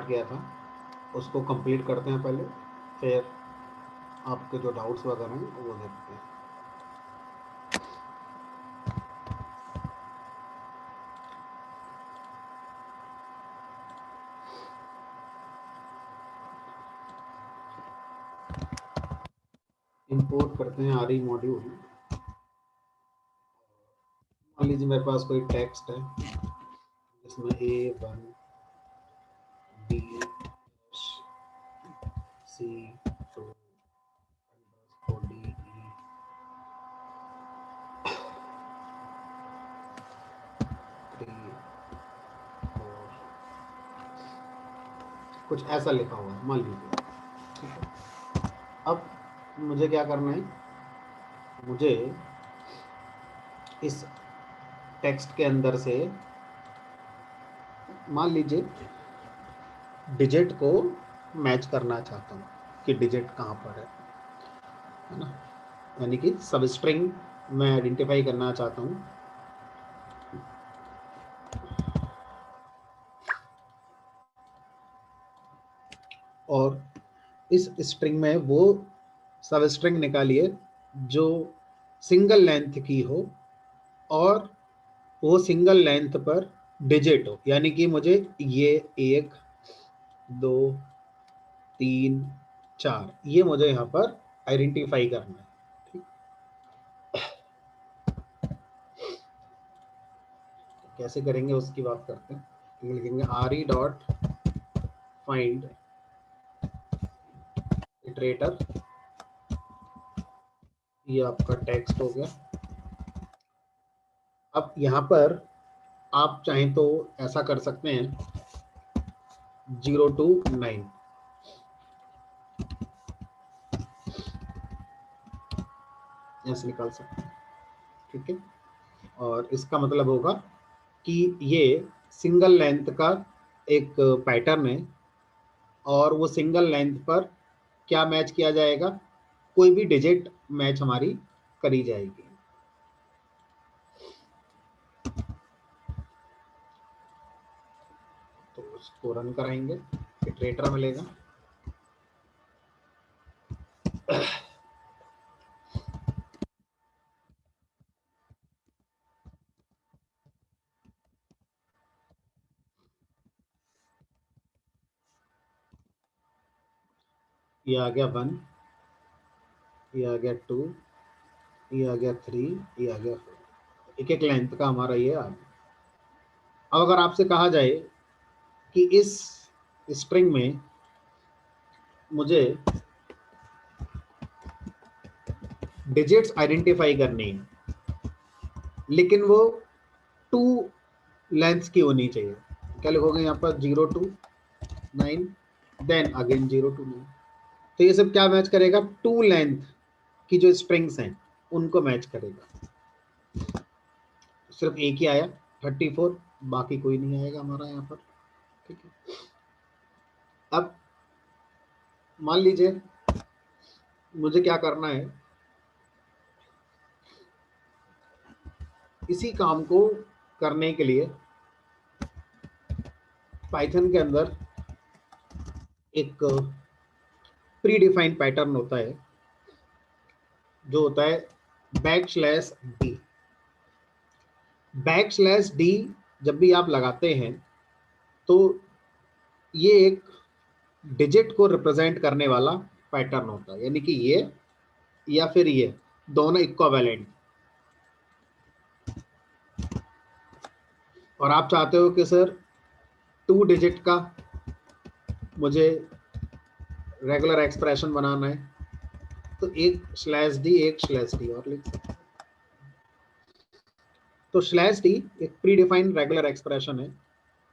किया था उसको कंप्लीट करते हैं पहले, फिर आपके जो डाउट्स वगैरह हैं वो देखते हैं। इंपोर्ट करते हैं आरई मॉड्यूल। मान लीजिए मेरे पास कोई टेक्स्ट है इसमें A1 B C2 D E कुछ ऐसा लिखा हुआ है मान लीजिए, ठीक है। अब मुझे क्या करना है, मुझे इस टेक्स्ट के अंदर से मान लीजिए डिजिट को मैच करना चाहता हूँ कि डिजिट कहाँ पर है ना, यानी कि सब स्ट्रिंग मैं आइडेंटिफाई करना चाहता हूँ। और इस स्ट्रिंग में वो सब स्ट्रिंग निकालिए जो सिंगल लेंथ की हो और वो सिंगल लेंथ पर डिजिट हो, यानी कि मुझे ये 1 2 3 4 ये मुझे यहाँ पर आइडेंटिफाई करना है, ठीक। कैसे करेंगे उसकी बात करते हैं। लिखेंगे आरई डॉट फाइंड इटरेटर, ये आपका टेक्स्ट हो गया। अब यहाँ पर आप चाहें तो ऐसा कर सकते हैं 0 to 9, ऐसे निकाल सकते हैं, ठीक है। और इसका मतलब होगा कि ये सिंगल लेंथ का एक पैटर्न है और वो सिंगल लेंथ पर क्या मैच किया जाएगा, कोई भी डिजिट मैच हमारी करी जाएगी। तो उसको रन कराएंगे, इटरेटर मिलेगा। ये आ गया 1, ये आ गया 2, ये आ गया 3, ये आ गया 4, एक एक लेंथ का हमारा ये आ गया। अब अगर आपसे कहा जाए कि इस स्ट्रिंग में मुझे डिजिट्स आइडेंटिफाई करनी है लेकिन वो 2 लेंथ की होनी चाहिए, क्या लिखोगे यहाँ पर 0 to 9 देन अगेन 0 to 9, तो ये सब क्या मैच करेगा, 2 लेंथ की जो स्ट्रिंग्स हैं उनको मैच करेगा। सिर्फ एक ही आया 34, बाकी कोई नहीं आएगा हमारा यहाँ पर, ठीक है। अब मान लीजिए मुझे क्या करना है, इसी काम को करने के लिए पाइथन के अंदर एक प्री डिफाइंड पैटर्न होता है जो होता है \d। \d जब भी आप लगाते हैं तो ये एक डिजिट को रिप्रेजेंट करने वाला पैटर्न होता है, यानी कि ये या फिर ये दोनों इक्विवेलेंट। और आप चाहते हो कि सर 2 डिजिट का मुझे रेगुलर एक्सप्रेशन बनाना है तो एक /d एक /d और लिख सकते हैं। तो /d एक प्री डिफाइंड रेगुलर एक्सप्रेशन है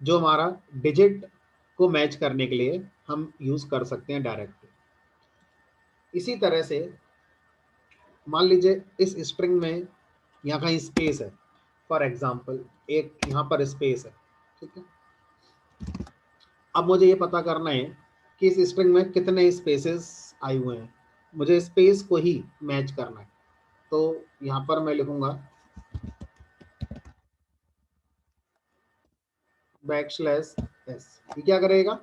जो हमारा डिजिट को मैच करने के लिए हम यूज कर सकते हैं डायरेक्ट। इसी तरह से मान लीजिए इस स्ट्रिंग में यहाँ कहीं स्पेस है, फॉर एग्जाम्पल एक यहाँ पर स्पेस है, ठीक है। अब मुझे ये पता करना है कि इस स्ट्रिंग में कितने स्पेसेस आए हुए हैं, मुझे स्पेस को ही मैच करना है। तो यहाँ पर मैं लिखूंगा \s, ये क्या करेगा,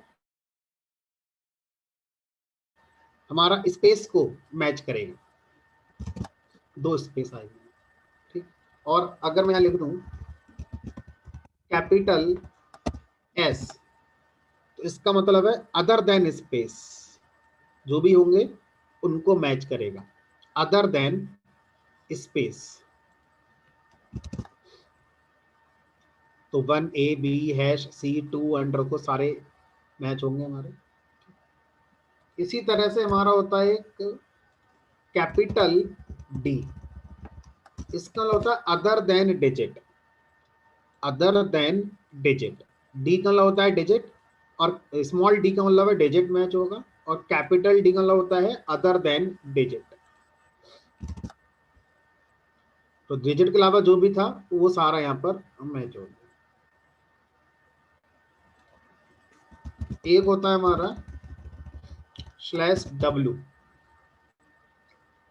हमारा स्पेस को मैच करेगा, 2 स्पेस आएगी, ठीक। और अगर मैं यहाँ लिख दूं कैपिटल एस, तो इसका मतलब है अदर देन स्पेस, जो भी होंगे उनको मैच करेगा, अदर देन स्पेस। तो 1 A B#C 2 को सारे मैच होंगे हमारे। इसी तरह से हमारा होता है एक कैपिटल डी, इसका होता है other than digit, other than digit. D का मतलब होता है डिजिट, और स्मॉल डी का मतलब है डिजिट मैच होगा, और कैपिटल डी का मतलब होता है अदर देन डिजिट। तो डिजिट के अलावा जो भी था वो सारा यहाँ पर मैच हो गया। एक होता है हमारा /W,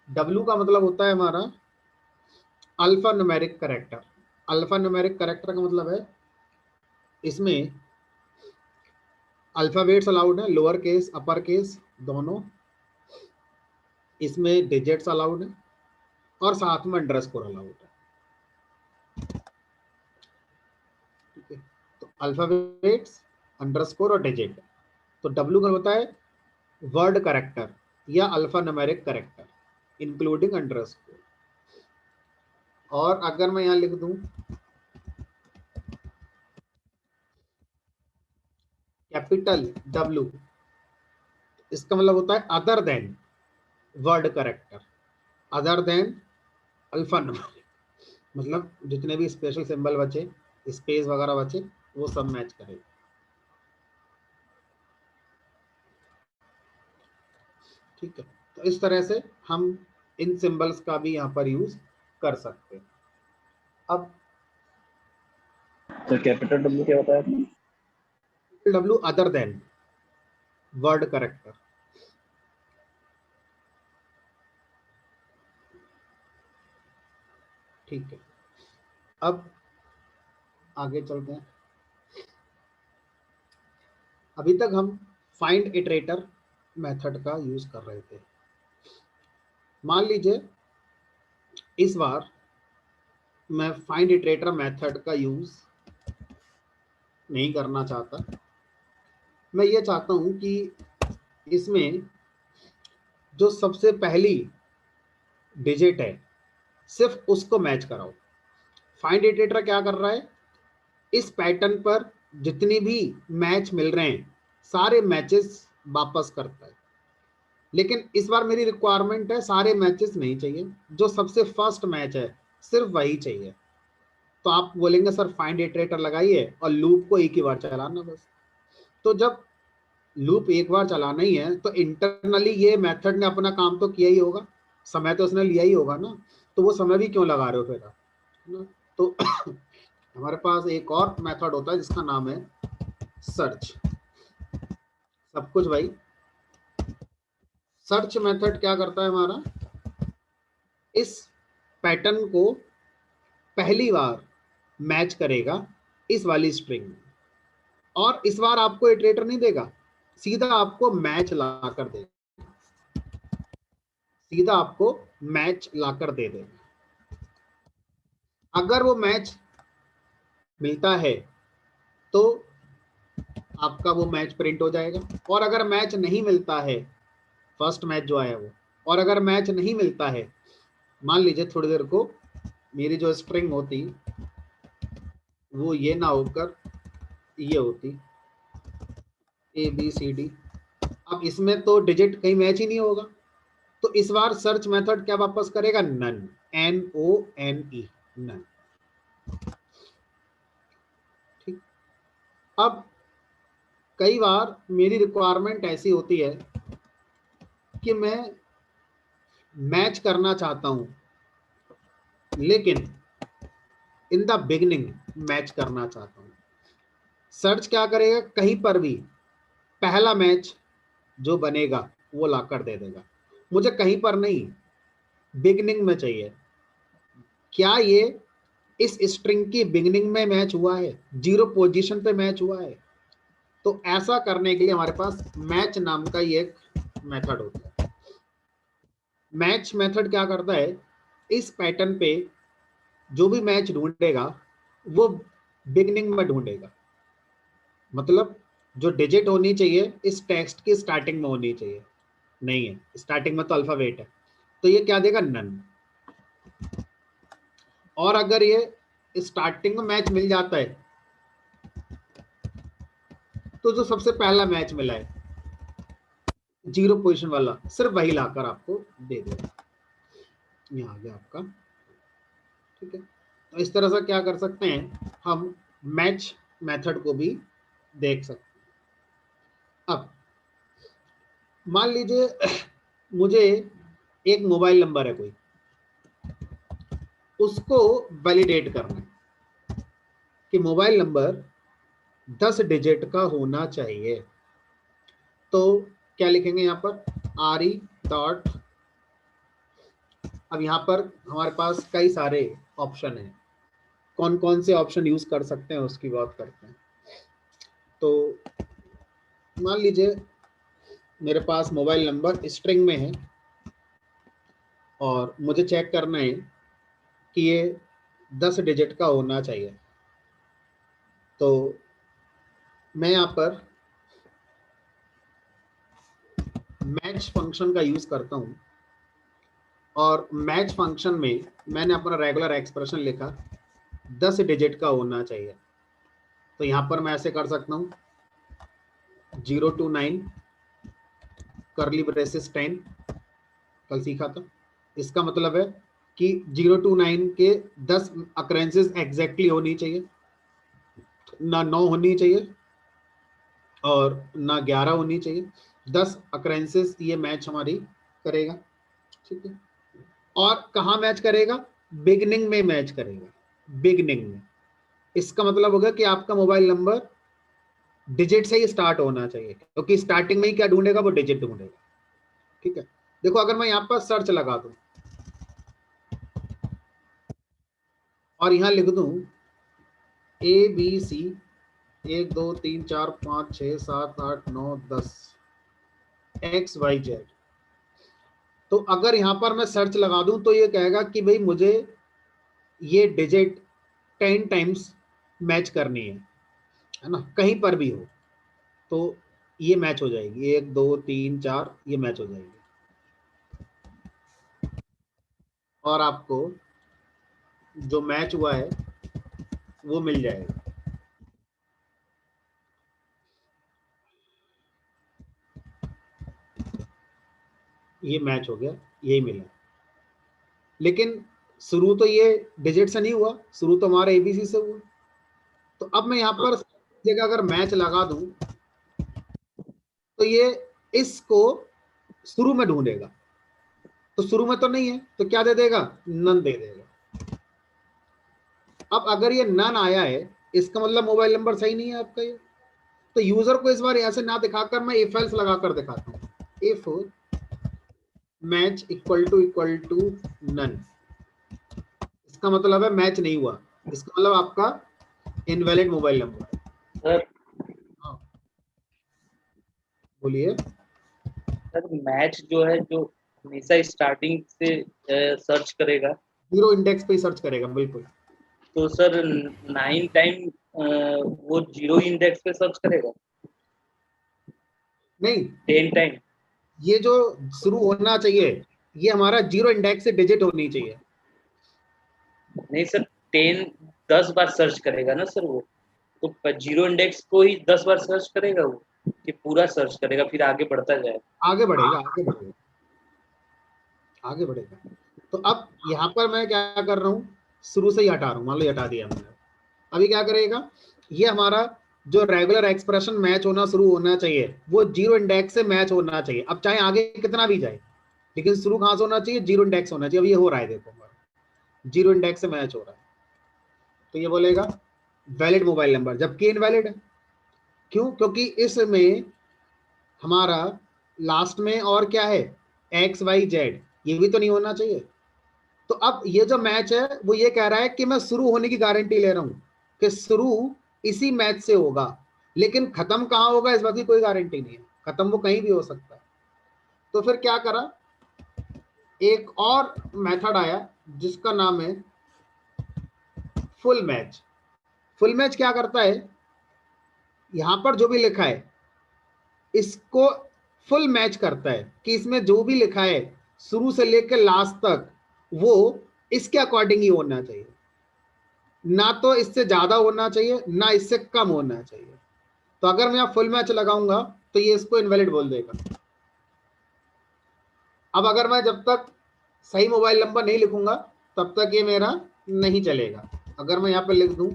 W का मतलब होता है हमारा alpha numeric character. Alpha numeric character का मतलब है इसमें अल्फाबेट्स अलाउड है, लोअर केस अपर केस दोनों, इसमें डिजिट्स अलाउड है, और साथ में अंडरस्कोर अलाउड है, ठीक है। तो अल्फाबेट्स, अंडरस्कोर और डिजिट। तो डब्ल्यू का होता है वर्ड कैरेक्टर या alpha numeric character including underscore. और अगर मैं यहां लिख दूं कैपिटल डब्ल्यू, इसका मतलब होता है other than word character, other than alpha numeric, मतलब जितने भी स्पेशल सिंबल बचे, स्पेस वगैरह बचे, वो सब मैच करेगा, ठीक है। तो इस तरह से हम इन सिंबल्स का भी यहाँ पर यूज कर सकते हैं। अब तो कैपिटल डब्ल्यू क्या होता है आपने? W other than word character, ठीक है। अब आगे चलते हैं। अभी तक हम फाइंड इटरेटर मेथड का यूज कर रहे थे। मान लीजिए इस बार मैं फाइंड इटरेटर मेथड का यूज नहीं करना चाहता, मैं ये चाहता हूं कि इसमें जो सबसे पहली डिजिट है सिर्फ उसको मैच कराओ। फाइंड इटरेटर क्या कर रहा है, इस पैटर्न पर जितनी भी मैच मिल रहे हैं सारे मैचेस वापस करता है, लेकिन इस बार मेरी रिक्वायरमेंट है सारे मैचेस नहीं चाहिए, जो सबसे फर्स्ट मैच है सिर्फ वही चाहिए। तो आप बोलेंगे सर फाइंड इटरेटर लगाइए और लूप को एक ही बार चलाना बस। तो जब लूप एक बार चलाना ही है तो इंटरनली ये मेथड ने अपना काम तो किया ही होगा, समय तो उसने लिया ही होगा ना, तो वो समय भी क्यों लगा रहे हो फिर आप, है ना। तो हमारे पास एक और मेथड होता है जिसका नाम है सर्च। सब कुछ भाई, सर्च मेथड क्या करता है हमारा, इस पैटर्न को पहली बार मैच करेगा इस वाली स्ट्रिंग में, और इस बार आपको इटरेटर नहीं देगा, सीधा आपको मैच लाकर देगा, सीधा आपको मैच लाकर दे देगा। अगर वो मैच मिलता है तो आपका वो मैच प्रिंट हो जाएगा, और अगर मैच नहीं मिलता है, फर्स्ट मैच जो आया वो, और अगर मैच नहीं मिलता है, मान लीजिए थोड़ी देर को मेरी जो स्ट्रिंग होती वो ये ना होकर ये होती ABCD, अब इसमें तो डिजिट कहीं मैच ही नहीं होगा, तो इस बार सर्च मेथड क्या वापस करेगा, नन, NONE, नन, ठीक। अब कई बार मेरी रिक्वायरमेंट ऐसी होती है कि मैं मैच करना चाहता हूं, लेकिन इन द बिगनिंग मैच करना चाहता हूं। सर्च क्या करेगा, कहीं पर भी पहला मैच जो बनेगा वो लाकर दे देगा, मुझे कहीं पर नहीं बिगनिंग में चाहिए। क्या ये इस स्ट्रिंग की बिगनिंग में मैच हुआ है, 0 पोजीशन पे मैच हुआ है, तो ऐसा करने के लिए हमारे पास मैच नाम का ये एक मेथड होता है। मैच मेथड क्या करता है, इस पैटर्न पे जो भी मैच ढूंढेगा वो बिगनिंग में ढूंढेगा, मतलब जो डिजिट होनी चाहिए इस टेक्स्ट की स्टार्टिंग में होनी चाहिए, नहीं है स्टार्टिंग में तो अल्फाबेट है, तो ये क्या देगा, नन। और अगर ये स्टार्टिंग में मैच मिल जाता है तो जो सबसे पहला मैच मिला है 0 पोजीशन वाला सिर्फ वही लाकर आपको दे देगा। यहाँ आ गया आपका, ठीक है। तो इस तरह से क्या कर सकते हैं, हम मैच मेथड को भी देख सकते हैं। अब मान लीजिए मुझे एक मोबाइल नंबर है कोई, उसको वैलिडेट करना है कि मोबाइल नंबर 10 डिजिट का होना चाहिए। तो क्या लिखेंगे यहाँ पर, RE डॉट, अब यहाँ पर हमारे पास कई सारे ऑप्शन हैं, कौन कौन से ऑप्शन यूज कर सकते हैं उसकी बात करते हैं। तो मान लीजिए मेरे पास मोबाइल नंबर स्ट्रिंग में है और मुझे चेक करना है कि ये 10 डिजिट का होना चाहिए। तो मैं यहाँ पर मैच फंक्शन का यूज करता हूँ और मैच फंक्शन में मैंने अपना रेगुलर एक्सप्रेशन लिखा 10 डिजिट का होना चाहिए। तो यहाँ पर मैं ऐसे कर सकता हूँ 0 to 9 करली ब्रेसेस 10, कल सीखा था। इसका मतलब है कि 0 to 9 के 10 अक्रेंसेस एग्जैक्टली होनी चाहिए, ना 9 होनी चाहिए और ना 11 होनी चाहिए, 10 अक्रेंसेस ये मैच हमारी करेगा, ठीक है। और कहाँ मैच करेगा, बिगनिंग में मैच करेगा, बिगनिंग में। इसका मतलब होगा कि आपका मोबाइल नंबर डिजिट से ही स्टार्ट होना चाहिए, क्योंकि स्टार्टिंग में ही क्या ढूंढेगा, वो डिजिट ढूंढेगा, ठीक है। देखो अगर मैं यहाँ पर सर्च लगा दूं और यहाँ लिख दूं ABC 1 2 3 4 5 6 7 8 9 10 XYZ, तो अगर यहाँ पर मैं सर्च लगा दूं तो ये कहेगा कि भाई मुझे ये डिजिट 10 टाइम्स मैच करनी है ना, कहीं पर भी हो तो ये मैच हो जाएगी, 1 2 3 4 ये मैच हो जाएगी और आपको जो मैच हुआ है वो मिल जाएगा। ये मैच हो गया, यही मिला, लेकिन शुरू तो ये डिजिट से नहीं हुआ, शुरू तो हमारा ABC से हुआ। तो अब मैं यहाँ पर जगह अगर मैच लगा दूं तो ये इसको शुरू में ढूंढेगा, तो शुरू में तो नहीं है तो क्या दे देगा, नन दे देगा। अब अगर ये नन आया है इसका मतलब मोबाइल नंबर सही नहीं है आपका ये। तो यूजर को इस बार ऐसे ना दिखाकर मैं इफ एल्स लगाकर दिखाता हूँ, if match equal to none, इसका मतलब है मैच नहीं हुआ, इसका मतलब आपका इनवैलिड मोबाइल नंबर। सर हाँ बोलिए। सर मैच जो है जो हमेशा स्टार्टिंग से सर्च करेगा, 0 इंडेक्स पे सर्च करेगा, बिल्कुल। तो सर 9 टाइम वो 0 इंडेक्स पे सर्च करेगा, नहीं 10 टाइम ये जो शुरू होना चाहिए ये हमारा 0 इंडेक्स से डिजिट होनी चाहिए। नहीं सर, 10 बार सर्च करेगा ना सर वो, तो 0 इंडेक्स को ही 10 बार सर्च करेगा वो, कि पूरा सर्च करेगा फिर आगे बढ़ता जाएगा। आगे बढ़ेगा, आगे बढ़ेगा, आगे बढ़ेगा। तो अब यहाँ पर मैं क्या कर रहा हूँ, शुरू से ही हटा रहा हूँ, मान लो हटा दिया मैंने। अभी क्या करेगा, ये हमारा जो रेगुलर एक्सप्रेशन मैच होना शुरू होना चाहिए वो 0 इंडेक्स से मैच होना चाहिए। अब चाहे आगे कितना भी जाए लेकिन शुरू कहाँ से होना चाहिए, 0 इंडेक्स होना चाहिए। अब ये हो रहा है, देखो हमारा 0 इंडेक्स से मैच हो रहा है, तो ये बोलेगा वैलिड मोबाइल नंबर, जबकि इनवैलिड है। क्यों, क्योंकि इसमें हमारा लास्ट में और क्या है, XYZ, ये भी तो नहीं होना चाहिए। तो अब ये जो मैच है वो ये कह रहा है कि मैं शुरू होने की गारंटी ले रहा हूं कि शुरू इसी मैच से होगा, लेकिन खत्म कहाँ होगा इस बात की कोई गारंटी नहीं है, खत्म वो कहीं भी हो सकता है। तो फिर क्या करा, एक और मेथड आया जिसका नाम है फुल मैच। फुल मैच क्या करता है, यहां पर जो भी लिखा है इसको फुल मैच करता है कि इसमें जो भी लिखा है शुरू से लेकर लास्ट तक वो इसके अकॉर्डिंग ही होना चाहिए, ना तो इससे ज्यादा होना चाहिए ना इससे कम होना चाहिए। तो अगर मैं यहाँ फुल मैच लगाऊंगा तो ये इसको इनवैलिड बोल देगा। अब अगर मैं जब तक सही मोबाइल नंबर नहीं लिखूंगा तब तक ये मेरा नहीं चलेगा। अगर मैं यहाँ पे लिख दूं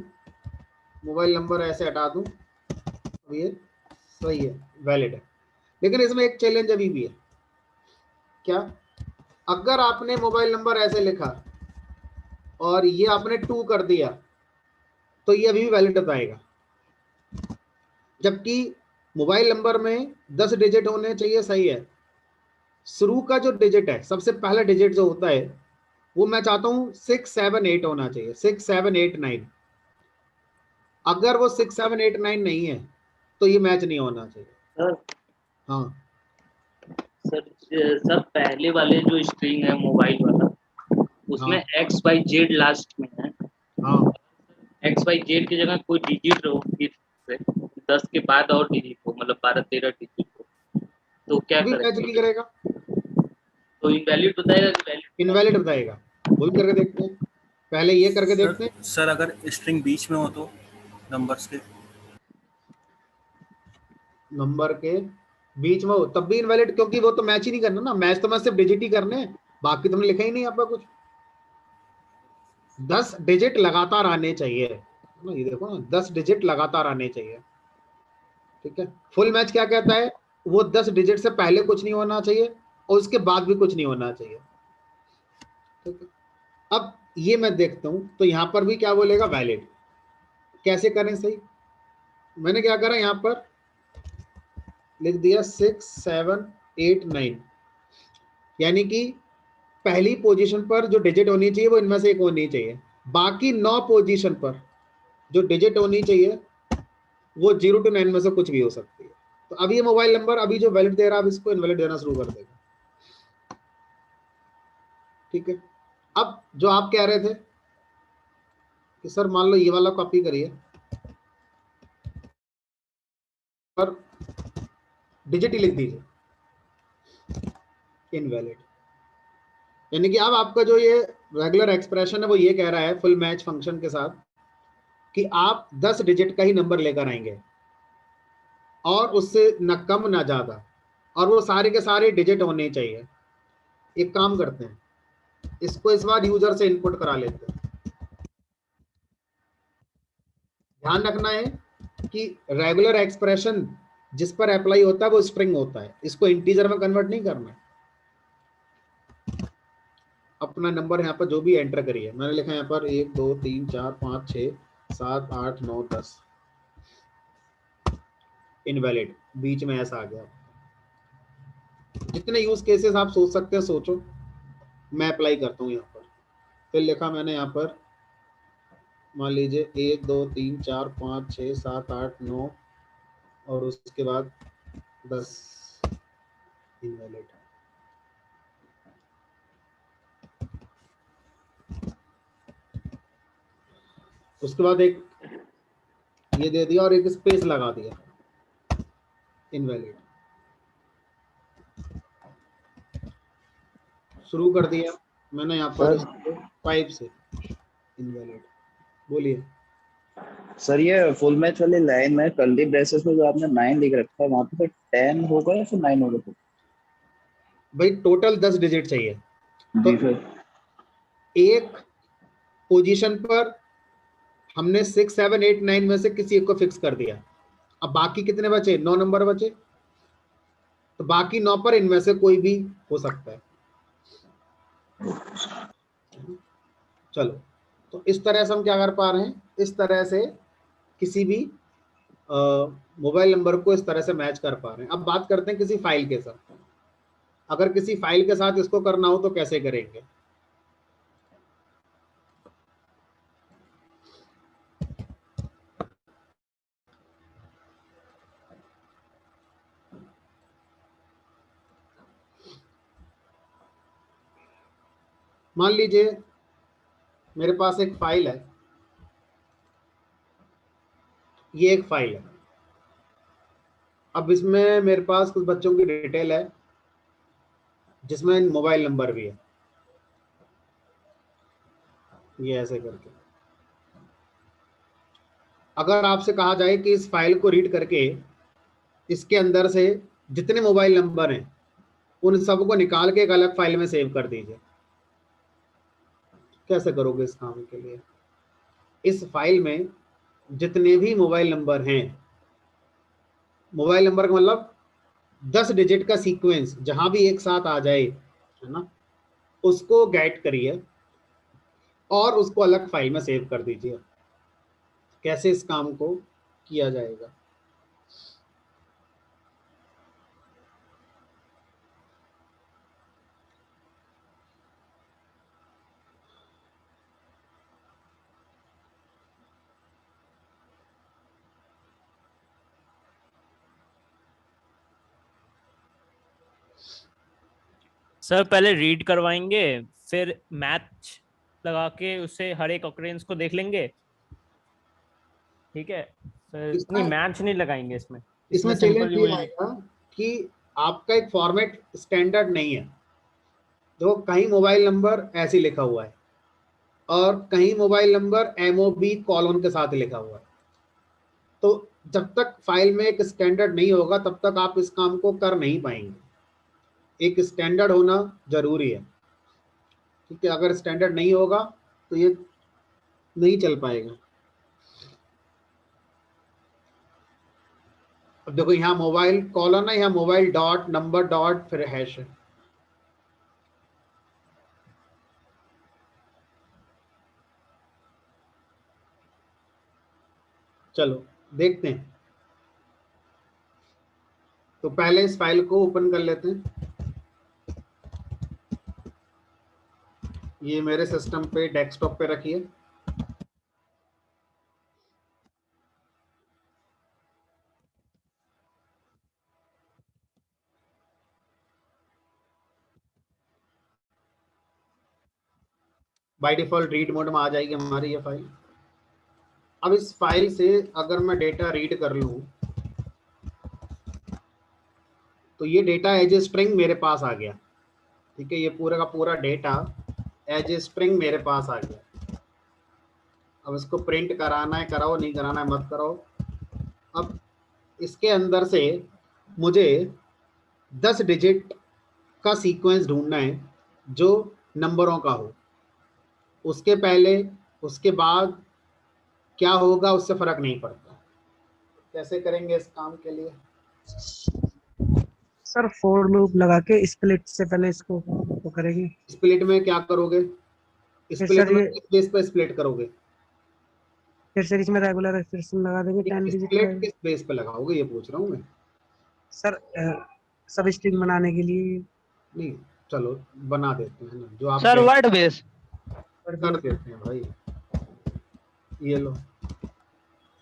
मोबाइल नंबर, ऐसे हटा दूं, तो ये सही है, वैलिड है। लेकिन इसमें एक चैलेंज अभी भी है। क्या? अगर आपने मोबाइल नंबर ऐसे लिखा और ये आपने 2 कर दिया तो ये अभी भी वैलिड बताएगा, जबकि मोबाइल नंबर में 10 डिजिट होने चाहिए, सही है। शुरू का जो डिजिट है, सबसे पहला डिजिट जो होता है वो मैं चाहता हूं 678 होना चाहिए, 6789। अगर वो 6789 नहीं है तो ये मैच नहीं होना चाहिए। सर हाँ सर पहले वाले जो स्ट्रिंग है मोबाइल वाला, उसमें हाँ XYZ लास्ट में है। हाँ, XYZ की जगह कोई डिजिट हो फिर से 10 के बाद और डिजिट हो, मतलब 12-13 डिजिट हो, तो क्या अभी मैच नहीं करेंगे? करेगा, तो इनवैलिड बताएगा कि वैलिड इनवैलिड बताएगा। वो भी करके देखते हैं, पहले ये करके सर देखते हैं। सर अगर स्ट्रिंग बीच में हो तो नंबर्स के? नंबर के बीच में हो तब भी इनवैलिड, क्योंकि वो तो मैच ही नहीं करना ना, मैच तो मैं सिर्फ डिजिट ही करने हैं, बाकी तुमने लिखा ही नहीं यहाँ पर कुछ। 10 डिजिट लगातार आने चाहिए ना, ये देखो ना, 10 डिजिट लगातार आने चाहिए। ठीक है, फुल मैच क्या कहता है, वो 10 डिजिट से पहले कुछ नहीं होना चाहिए और उसके बाद भी कुछ नहीं होना चाहिए। ठीक है, अब ये मैं देखता हूं तो यहां पर भी क्या बोलेगा, वैलिड। कैसे करें सही, मैंने क्या करा, यहां पर लिख दिया 6789, यानी कि पहली पोजीशन पर जो डिजिट होनी चाहिए वो इनमें से एक होनी चाहिए, बाकी 9 पोजीशन पर जो डिजिट होनी चाहिए वो 0 to 9 में से कुछ भी हो सकती है। तो अब ये मोबाइल नंबर अभी जो वैलिड दे रहा है, अब इसको इनवैलिड देना शुरू कर देगा। ठीक है, अब जो आप कह रहे थे कि सर मान लो ये वाला कॉपी करिए और डिजिट ही लिख दीजिए, इनवैलिड। यानी कि अब आपका जो ये रेगुलर एक्सप्रेशन है वो ये कह रहा है फुल मैच फंक्शन के साथ कि आप 10 डिजिट का ही नंबर लेकर आएंगे और उससे न कम ना ज्यादा, और वो सारे के सारे डिजिट होने चाहिए। एक काम करते हैं, इसको इस बार यूजर से इनपुट करा लेते हैं। ध्यान रखना है कि रेगुलर एक्सप्रेशन जिस पर अप्लाई होता है वो स्ट्रिंग होता है, इसको इंटीजर में कन्वर्ट नहीं करना है। अपना नंबर यहाँ पर जो भी एंटर करिए, मैंने लिखा यहाँ पर 1 2 3 4 5 6 7 8 9 10, इनवैलिड, बीच में ऐसा आ गया। जितने यूज केसेस आप सोच सकते हैं सोचो, मैं अप्लाई करता हूँ यहाँ पर। फिर लिखा मैंने यहाँ पर, मान लीजिए 1 2 3 4 5 6 7 8 9 और उसके बाद 10, इनवैलिड। उसके बाद एक ये दे दिया और एक स्पेस लगा दिया, इनवैलिड। शुरू कर दिया मैंने यहाँ पर इसको 5 से, इनवैलिड। बोलिए। सर ये फुल मैच वाली लाइन में कर्ली ब्रेसेस में जो आपने 9 लिख रखा है वहां पे फिर 10 होगा या फिर 9 होगा फिर? भाई टोटल 10 डिजिट चाहिए, तो जी सर। एक पोजीशन पर हमने 6 7 8 9 में से किसी एक को फिक्स कर दिया। अब बाकी कितने बचे, 9 नंबर बचे, तो बाकी 9 पर इनमें से कोई भी हो सकता है। चलो, तो इस तरह से हम क्या कर पा रहे हैं, इस तरह से किसी भी मोबाइल नंबर को इस तरह से मैच कर पा रहे हैं। अब बात करते हैं किसी फाइल के साथ। अगर किसी फाइल के साथ इसको करना हो तो कैसे करेंगे। मान लीजिए मेरे पास एक फाइल है, ये एक फाइल है। अब इसमें मेरे पास कुछ बच्चों की डिटेल है जिसमें मोबाइल नंबर भी है, ये ऐसे करके। अगर आपसे कहा जाए कि इस फाइल को रीड करके इसके अंदर से जितने मोबाइल नंबर हैं उन सबको निकाल के एक अलग फाइल में सेव कर दीजिए, कैसे करोगे इस काम के लिए? इस फाइल में जितने भी मोबाइल नंबर हैं, मोबाइल नंबर का मतलब 10 डिजिट का सीक्वेंस जहां भी एक साथ आ जाए, है ना, उसको गेट करिए और उसको अलग फाइल में सेव कर दीजिए। कैसे इस काम को किया जाएगा? सर पहले रीड करवाएंगे, फिर मैच लगा के उससे हर एक ऑकरेंस को देख लेंगे, ठीक है सर? नहीं, इसमें मैच नहीं लगाएंगे इसमें इसमें सिंपल चैलेंज यू ये विल बी। आएगा कि आपका एक फॉर्मेट स्टैंडर्ड नहीं है। तो कहीं मोबाइल नंबर ऐसे लिखा हुआ है और कहीं मोबाइल नंबर MOB कॉलन के साथ लिखा हुआ है। तो जब तक फाइल में एक स्टैंडर्ड नहीं होगा तब तक आप इस काम को कर नहीं पाएंगे। एक स्टैंडर्ड होना जरूरी है, ठीक है? अगर स्टैंडर्ड नहीं होगा तो ये नहीं चल पाएगा। अब देखो यहाँ मोबाइल कॉलन है, यहाँ मोबाइल डॉट नंबर डॉट फिर हैश है। चलो देखते हैं। तो पहले इस फाइल को ओपन कर लेते हैं। ये मेरे सिस्टम पे डेस्कटॉप पे रखिए। बाय डिफॉल्ट रीड मोड में आ जाएगी हमारी ये फाइल। अब इस फाइल से अगर मैं डेटा रीड कर लूं तो ये डेटा एज ए स्ट्रिंग मेरे पास आ गया, ठीक है? ये पूरा का पूरा डेटा एज ए स्ट्रिंग मेरे पास आ गया। अब इसको प्रिंट कराना है कराओ, नहीं कराना है मत कराओ। अब इसके अंदर से मुझे 10 डिजिट का सीक्वेंस ढूंढना है जो नंबरों का हो। उसके पहले उसके बाद क्या होगा उससे फर्क नहीं पड़ता। कैसे करेंगे इस काम के लिए? सर फोर लूप लगा के स्प्लिट से पहले इसको तो करेंगे। स्प्लिट में क्या करोगे? स्प्लिट सर में ये किस बेस पे स्प्लिट करोगे? फिर सर इसमें रेगुलर एक्सप्रेशन लगा देंगे 10 डिजिट का। स्प्लिट किस बेस पे लगाओगे ये पूछ रहा हूँ मैं। सर सब स्ट्रिंग बनाने के लिए। नहीं चलो बना देते हैं ना, जो आप सर वर्ड बेस कर देते हैं भाई। ये लो।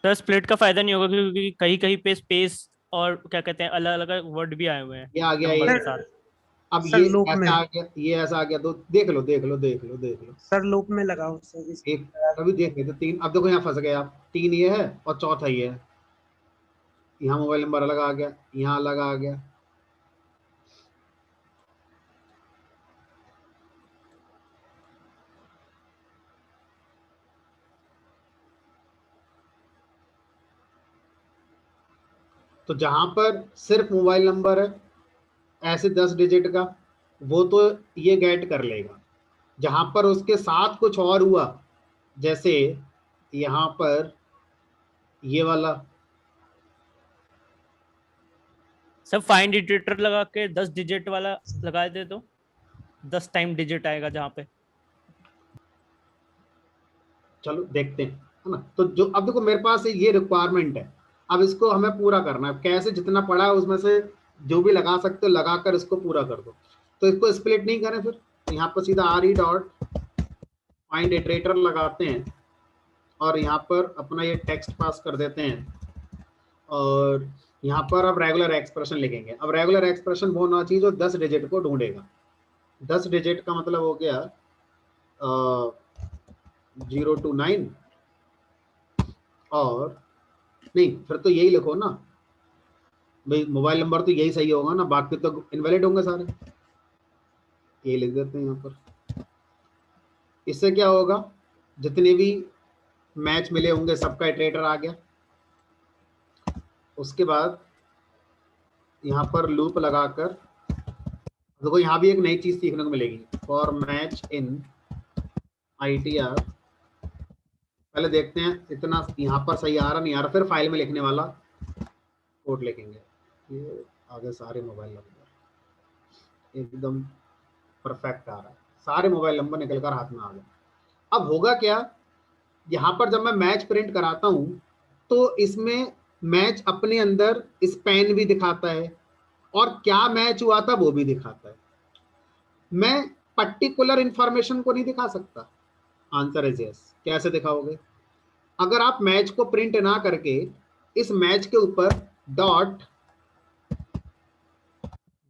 सर स्प्लिट का फायदा नहीं होगा क्योंकि कहीं कहीं पे स्पेस और क्या कहते हैं अलग अलग वर्ड भी आए हुए हैं ये आ गया नंबर ये। के साथ। अब सर ये लूप ऐसा में। आ गया, ये ऐसा आ गया। तो देख लो देख लो देख लो देख लो। सर लूप में लगाओ सर एक कभी देख लेते 3। अब देखो यहाँ फंस गए आप। 3 ये है और चौथा ये है। यहाँ मोबाइल नंबर अलग आ गया, यहाँ अलग आ गया। तो जहां पर सिर्फ मोबाइल नंबर है ऐसे 10 डिजिट का, वो तो ये गेट कर लेगा। जहां पर उसके साथ कुछ और हुआ, जैसे यहाँ पर ये वाला, सब फाइंड इटरेटर लगा के 10 डिजिट वाला लगा दे तो 10 टाइम डिजिट आएगा जहाँ पे। चलो देखते हैं, है ना? तो जो अब देखो मेरे पास ये रिक्वायरमेंट है, अब इसको हमें पूरा करना है। कैसे? जितना पड़ा है उसमें से जो भी लगा सकते हो लगाकर इसको पूरा कर दो। तो इसको स्प्लिट नहीं करें, फिर यहाँ पर सीधा RE डॉट फाइंड इटरेटर लगाते हैं और यहाँ पर अपना ये टेक्स्ट पास कर देते हैं और यहाँ पर अब रेगुलर एक्सप्रेशन लिखेंगे। अब रेगुलर एक्सप्रेशन वो होना चाहिए जो 10 डिजिट को ढूंढेगा। 10 डिजिट का मतलब हो गया 029 और नहीं, फिर तो यही लिखो ना भाई, मोबाइल नंबर तो यही सही होगा ना, बाकी तो इनवैलिड होंगे सारे। ये लिख देते हैं यहाँ पर। इससे क्या होगा, जितने भी मैच मिले होंगे सबका इटरेटर आ गया। उसके बाद यहाँ पर लूप लगाकर देखो, यहाँ भी एक नई चीज सीखने को मिलेगी, फॉर मैच इन ITR। पहले देखते हैं इतना यहाँ पर सही आ रहा नहीं आ रहा, फिर फाइल में लिखने वाला कोड लिखेंगे। ये आगे सारे मोबाइल नंबर एकदम परफेक्ट आ रहा है, सारे मोबाइल नंबर निकल कर हाथ में आ गए। अब होगा क्या, यहाँ पर जब मैं मैच प्रिंट कराता हूँ तो इसमें मैच अपने अंदर स्पैन भी दिखाता है और क्या मैच हुआ था वो भी दिखाता है। मैं पर्टिकुलर इंफॉर्मेशन को नहीं दिखा सकता। Answer is yes. कैसे दिखाओगे, अगर आप मैच को प्रिंट ना करके इस मैच के ऊपर डॉट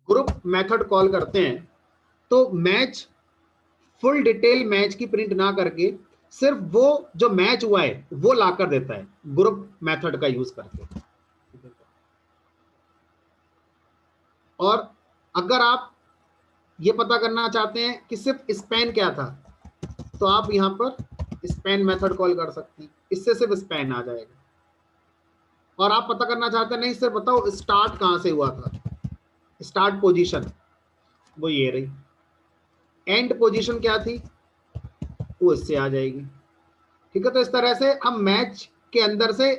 ग्रुप मेथड कॉल करते हैं तो मैच फुल डिटेल मैच की प्रिंट ना करके सिर्फ वो जो मैच हुआ है वो ला कर देता है ग्रुप मेथड का यूज करके। और अगर आप ये पता करना चाहते हैं कि सिर्फ स्पैन क्या था तो आप यहां पर स्पैन मेथड कॉल कर सकते हैं, इससे सिर्फ स्पैन आ जाएगा। और आप पता करना चाहते हैं नहीं सिर्फ बताओ स्टार्ट कहां से हुआ था, स्टार्ट पोजीशन वो ये रही, एंड पोजीशन क्या थी वो इससे आ जाएगी। ठीक है, तो इस तरह से हम मैच के अंदर से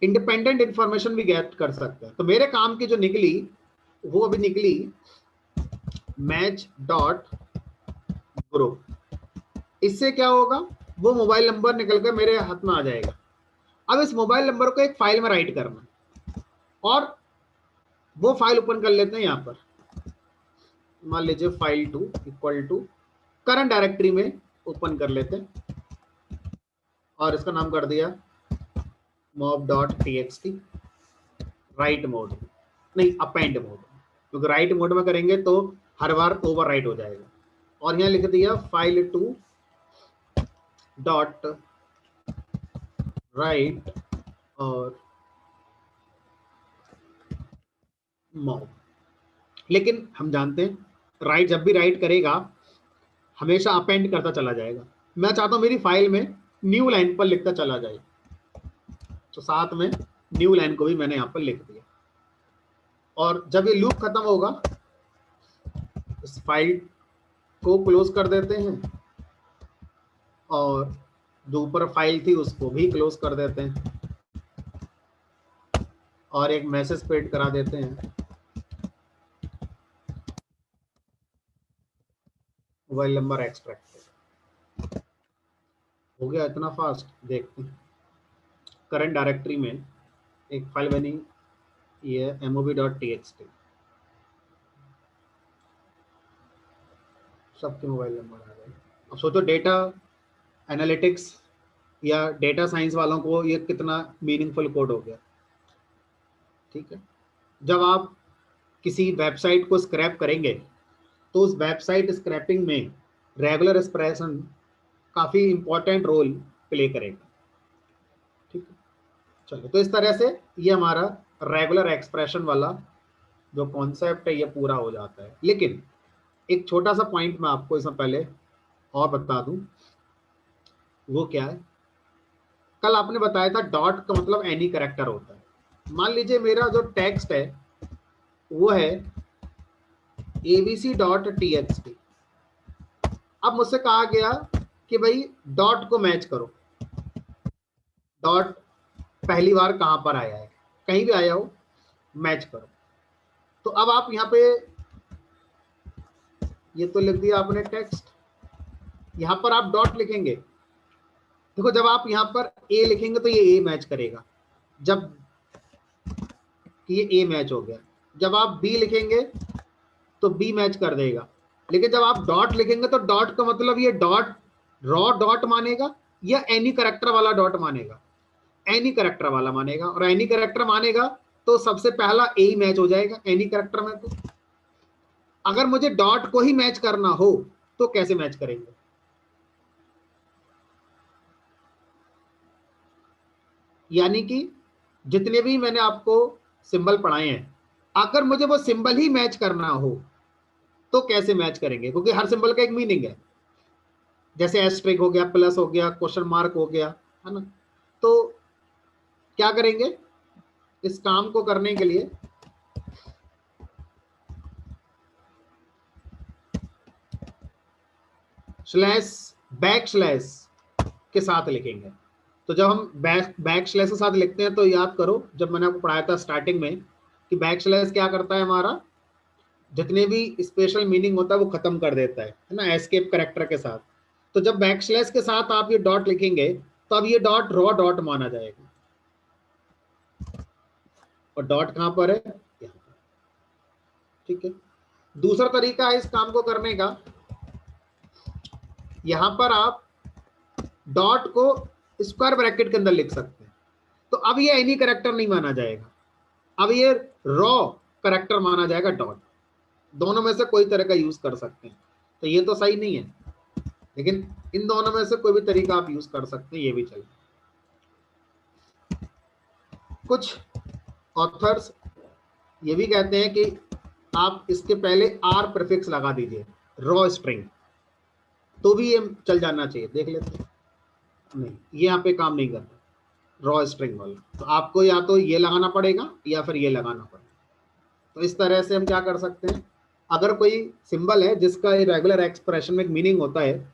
इंडिपेंडेंट इंफॉर्मेशन भी गेट कर सकते हैं। तो मेरे काम की जो निकली वो अभी निकली मैच डॉट ग्रुप। इससे क्या होगा, वो मोबाइल नंबर निकल कर मेरे हाथ में आ जाएगा। अब इस मोबाइल नंबर को एक फाइल में राइट करना और वो फाइल ओपन कर लेते हैं। यहां पर मान लीजिए file2 equal to current directory में ओपन कर लेते हैं और इसका नाम कर दिया mob.txt। राइट मोड नहीं, अपेंड मोड, क्योंकि राइट मोड में करेंगे तो हर बार ओवर राइट हो जाएगा। और यहाँ लिख दिया file2 डॉट राइट और मॉब। लेकिन हम जानते हैं राइट जब भी राइट करेगा हमेशा अपेंड करता चला जाएगा। मैं चाहता हूं मेरी फाइल में न्यू लाइन पर लिखता चला जाए, तो साथ में न्यू लाइन को भी मैंने यहां पर लिख दिया। और जब ये लूप खत्म होगा इस फाइल को क्लोज कर देते हैं और जो ऊपर फाइल थी उसको भी क्लोज कर देते हैं और एक मैसेज प्रिंट करा देते हैं मोबाइल नंबर एक्सट्रैक्ट। हो गया इतना फास्ट। देखते हैं करंट डायरेक्टरी में एक फाइल बनी, ये mob.txt। सबके मोबाइल नंबर आ गए। अब सोचो डेटा एनालिटिक्स या डेटा साइंस वालों को ये कितना मीनिंगफुल कोड हो गया। ठीक है, जब आप किसी वेबसाइट को स्क्रैप करेंगे तो उस वेबसाइट स्क्रैपिंग में रेगुलर एक्सप्रेशन काफी इंपॉर्टेंट रोल प्ले करेगा। ठीक है, चलो तो इस तरह से ये हमारा रेगुलर एक्सप्रेशन वाला जो कॉन्सेप्ट है ये पूरा हो जाता है। लेकिन एक छोटा सा पॉइंट मैं आपको इसमें पहले और बता दूं, वो क्या है, कल आपने बताया था डॉट का मतलब एनी कैरेक्टर होता है। मान लीजिए मेरा जो टेक्स्ट है वो है abc.txt। अब मुझसे कहा गया कि भाई डॉट को मैच करो। डॉट पहली बार कहां पर आया है, कहीं भी आया हो, मैच करो। तो अब आप यहां पे ये तो लिख दिया आपने टेक्स्ट, यहां पर आप डॉट लिखेंगे। देखो जब आप यहां पर ए लिखेंगे तो ये ए मैच करेगा, जब ये ए मैच हो गया। जब आप बी लिखेंगे तो बी मैच कर देगा। लेकिन जब आप डॉट लिखेंगे तो डॉट का मतलब ये डॉट रॉ डॉट मानेगा या एनी कैरेक्टर वाला डॉट मानेगा, एनी कैरेक्टर वाला मानेगा। और एनी कैरेक्टर मानेगा तो सबसे पहला ए ही मैच हो जाएगा एनी कैरेक्टर में। तो अगर मुझे डॉट को ही मैच करना हो तो कैसे मैच करेंगे, यानी कि जितने भी मैंने आपको सिंबल पढ़ाए हैं, अगर मुझे वो सिंबल ही मैच करना हो तो कैसे मैच करेंगे, क्योंकि हर सिंबल का एक मीनिंग है। जैसे एस्ट्रिक हो गया, प्लस हो गया, क्वेश्चन मार्क हो गया, है ना। तो क्या करेंगे इस काम को करने के लिए, स्लैश बैक स्लैश के साथ लिखेंगे। तो जब हम बैक स्लैश के साथ लिखते हैं तो याद करो जब मैंने आपको पढ़ाया था स्टार्टिंग में कि बैक स्लैश क्या करता है, हमारा जितने भी स्पेशल मीनिंग होता है वो खत्म कर देता है ना, एस्केप करेक्टर के साथ। तो जब बैक स्लैश के साथ आप ये डॉट लिखेंगे तो अब ये डॉट रॉ डॉट माना जाएगा, और डॉट कहां पर है, यहाँ पर। ठीक है। दूसरा तरीका है इस काम को करने का, यहां पर आप डॉट को स्क्वायर ब्रैकेट के अंदर लिख सकते हैं। तो अब ये एनी करेक्टर नहीं माना जाएगा, अब ये रॉ करेक्टर माना जाएगा डॉट। दोनों में से कोई तरह का यूज कर सकते हैं। तो ये तो सही नहीं है, लेकिन इन दोनों में से कोई भी तरीका आप यूज कर सकते हैं, ये भी चले। कुछ ऑथर्स ये भी कहते हैं कि आप इसके पहले आर प्रीफिक्स लगा दीजिए, रॉ स्ट्रिंग, तो भी ये चल जाना चाहिए। देख लेते हैं, नहीं ये यहाँ पे काम नहीं करता रॉ स्ट्रिंग वाला, तो आपको या तो ये लगाना पड़ेगा या फिर ये लगाना पड़ेगा। तो इस तरह से हम क्या कर सकते हैं, अगर कोई सिंबल है जिसका रेगुलर एक्सप्रेशन में एक मीनिंग होता है,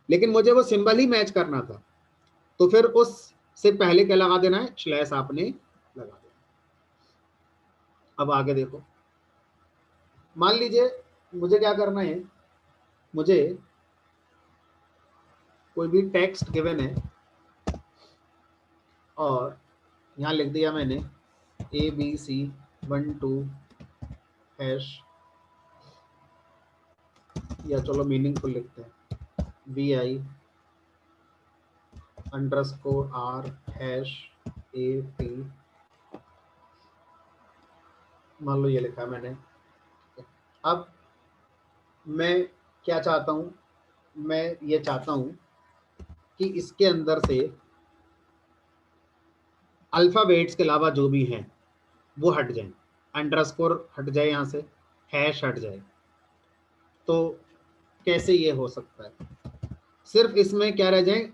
लेकिन मुझे वो सिंबल ही मैच करना था, तो फिर उस से पहले क्या लगा देना है, स्लैश आपने लगा देना। अब आगे देखो, मान लीजिए मुझे क्या करना है, मुझे कोई भी टेक्स्ट गिवन है और यहाँ लिख दिया मैंने ABC12 हैश, या चलो मीनिंगफुल लिखते हैं BI_R हैश AP, मान लो ये लिखा मैंने। अब मैं क्या चाहता हूँ, मैं ये चाहता हूँ कि इसके अंदर से अल्फ़ाबेट्स के अलावा जो भी हैं वो हट जाएं, अंडरस्कोर हट जाए, यहाँ से हैश हट जाए। तो कैसे ये हो सकता है, सिर्फ इसमें क्या रह जाए,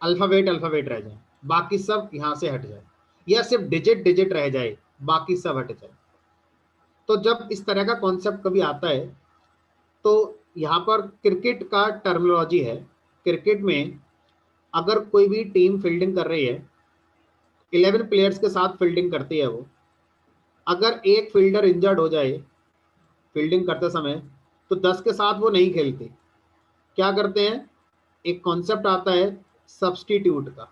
अल्फ़ाबेट रह जाए, बाकी सब यहाँ से हट जाए, या सिर्फ डिजिट रह जाए, बाकी सब हट जाए। तो जब इस तरह का कॉन्सेप्ट कभी आता है तो यहाँ पर क्रिकेट का टर्मिनोलॉजी है। क्रिकेट में अगर कोई भी टीम फील्डिंग कर रही है, 11 प्लेयर्स के साथ फील्डिंग करती है वो, अगर एक फील्डर इंजर्ड हो जाए फील्डिंग करते समय तो 10 के साथ वो नहीं खेलते। क्या करते हैं, एक कॉन्सेप्ट आता है सब्स्टिट्यूट का,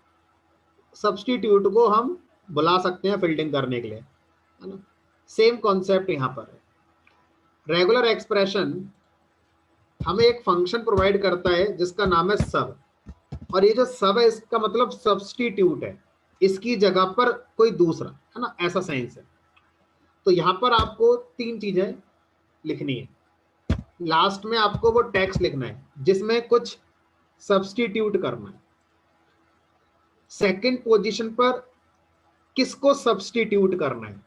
सब्स्टिट्यूट को हम बुला सकते हैं फील्डिंग करने के लिए, है ना। सेम कॉन्सेप्ट यहाँ पर है। रेगुलर एक्सप्रेशन हमें एक फंक्शन प्रोवाइड करता है जिसका नाम है सब, और ये जो सब है इसका मतलब सब्स्टिट्यूट है, इसकी जगह पर कोई दूसरा, है ना, ऐसा सेंस है। तो यहाँ पर आपको 3 चीजें लिखनी है। लास्ट में आपको वो टेक्स्ट लिखना है जिसमें कुछ सब्स्टिट्यूट करना है। सेकंड पोजीशन पर किसको सब्स्टिट्यूट करना है,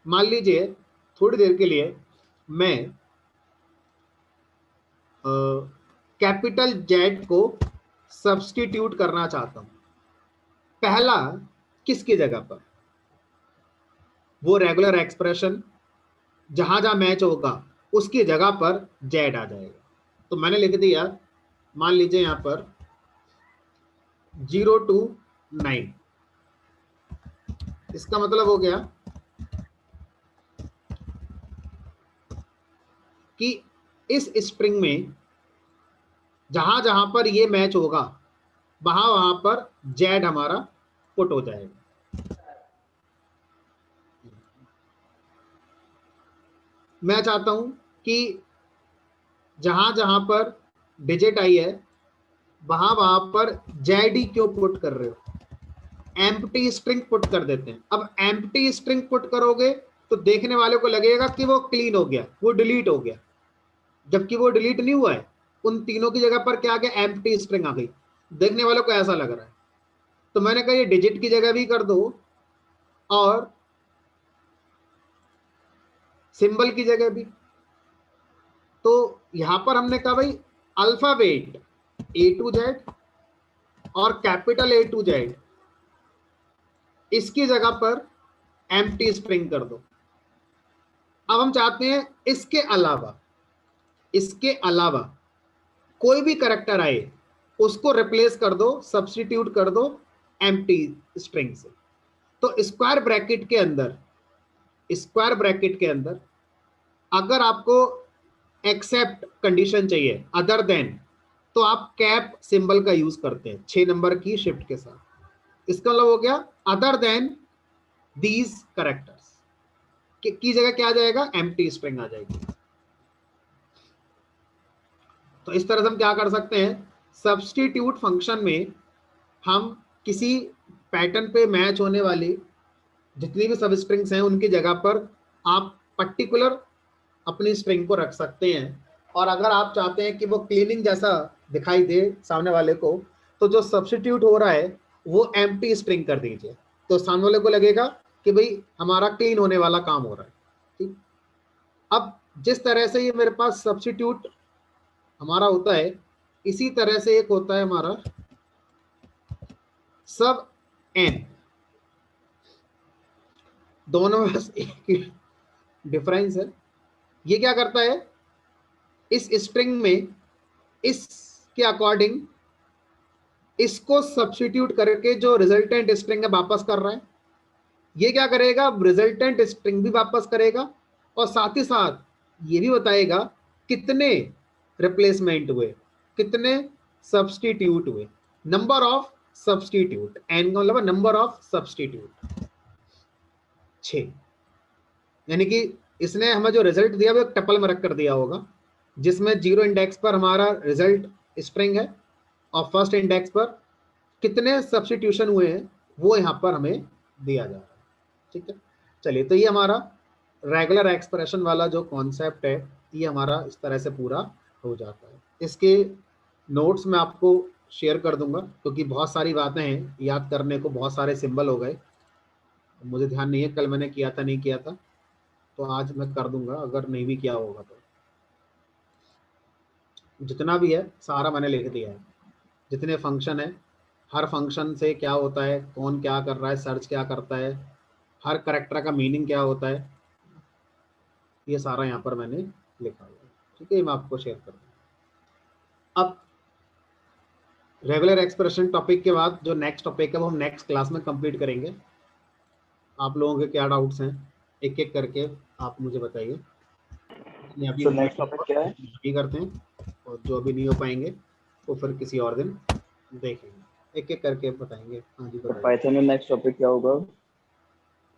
मान लीजिए थोड़ी देर के लिए मैं कैपिटल जेड को सब्स्टिट्यूट करना चाहता हूं, पहला किसकी जगह पर, वो रेगुलर एक्सप्रेशन जहां जहां मैच होगा उसकी जगह पर जेड आ जाएगा। तो मैंने लिख दिया, मान लीजिए यहां पर 0 to 9, इसका मतलब हो गया कि इस स्ट्रिंग में जहां जहां पर ये मैच होगा वहां पर जेड हमारा पुट हो जाएगा। मैं चाहता हूं कि जहां जहां पर डिजिट आई है वहां पर जेड ही क्यों पुट कर रहे हो, एम्प्टी स्ट्रिंग पुट कर देते हैं। अब एम्प्टी स्ट्रिंग पुट करोगे तो देखने वाले को लगेगा कि वो क्लीन हो गया, वो डिलीट हो गया, जबकि वो डिलीट नहीं हुआ है। उन तीनों की जगह पर क्या आ गया, एम्प्टी स्ट्रिंग आ गई, देखने वालों को ऐसा लग रहा है। तो मैंने कहा ये डिजिट की जगह भी कर दो और सिंबल की जगह भी। तो यहां पर हमने कहा भाई अल्फाबेट A to Z और कैपिटल A to Z, इसकी जगह पर एम्प्टी स्ट्रिंग कर दो। अब हम चाहते हैं इसके अलावा कोई भी कैरेक्टर आए उसको रिप्लेस कर दो, सब्स्टिट्यूट कर दो एम्प्टी स्ट्रिंग से। तो स्क्वायर ब्रैकेट के अंदर अगर आपको एक्सेप्ट कंडीशन चाहिए अदर देन, तो आप कैप सिंबल का यूज करते हैं 6 नंबर की शिफ्ट के साथ। इसका मतलब हो गया अदर देन दीज कैरेक्टर्स की जगह क्या आ जाएगा, एम्प्टी स्ट्रिंग आ जाएगी। तो इस तरह से हम क्या कर सकते हैं, सब्स्टिट्यूट फंक्शन में हम किसी पैटर्न पे मैच होने वाली जितनी भी सब स्ट्रिंग्स हैं उनकी जगह पर आप पर्टिकुलर अपनी स्ट्रिंग को रख सकते हैं। और अगर आप चाहते हैं कि वो क्लीनिंग जैसा दिखाई दे सामने वाले को, तो जो सब्स्टिट्यूट हो रहा है वो एम्प्टी स्ट्रिंग कर दीजिए, तो सामने वाले को लगेगा कि भाई हमारा क्लीन होने वाला काम हो रहा है। ठीक, अब जिस तरह से ये मेरे पास सब्स्टिट्यूट हमारा होता है, इसी तरह से एक होता है हमारा सब एन। दोनों में बस एक डिफरेंस है। ये क्या करता है, इस स्ट्रिंग में इसके अकॉर्डिंग इसको सब्स्टिट्यूट करके जो रिजल्टेंट स्ट्रिंग है वापस कर रहा है। ये क्या करेगा, रिजल्टेंट स्ट्रिंग भी वापस करेगा और साथ ही साथ ये भी बताएगा कितने रिप्लेसमेंट हुए, कितने सब्स्टिट्यूट हुए, नंबर ऑफ सब्स्टिट्यूट। एन का मतलब नंबर ऑफ सब्स्टिट्यूट 6। यानी कि इसने हमें जो रिजल्ट दिया वो एक टपल में रख कर दिया होगा, जिसमें 0 इंडेक्स पर हमारा रिजल्ट स्ट्रिंग है और फर्स्ट इंडेक्स पर कितने सब्स्टिट्यूशन हुए हैं वो यहाँ पर हमें दिया जा रहा है। ठीक है, चलिए, तो ये हमारा रेगुलर एक्सप्रेशन वाला जो कॉन्सेप्ट है ये हमारा इस तरह से पूरा हो जाता है। इसके नोट्स मैं आपको शेयर कर दूंगा, क्योंकि बहुत सारी बातें हैं याद करने को, बहुत सारे सिंबल हो गए, मुझे ध्यान नहीं है कल मैंने किया था नहीं किया था, तो आज मैं कर दूंगा अगर नहीं भी किया होगा तो। जितना भी है सारा मैंने लिख दिया है, जितने फंक्शन है, हर फंक्शन से क्या होता है, कौन क्या कर रहा है, सर्च क्या करता है, हर करेक्टर का मीनिंग क्या होता है, ये सारा यहाँ पर मैंने लिखा हुआ है। ठीक है, मैं आपको शेयर कर दूँगा। अब रेगुलर एक्सप्रेशन टॉपिक के बाद जो नेक्स्ट टॉपिक है वो हम नेक्स्ट क्लास में कंप्लीट करेंगे। आप लोगों के क्या डाउट्स हैं एक एक करके आप मुझे बताइए। अभी तो नेक्स्ट टॉपिक क्या है? अभी करते हैं, और जो अभी नहीं हो पाएंगे तो फिर किसी और दिन देखेंगे, एक एक करके बताएंगे। हाँ जी, तो पाइथन में नेक्स्ट टॉपिक क्या होगा?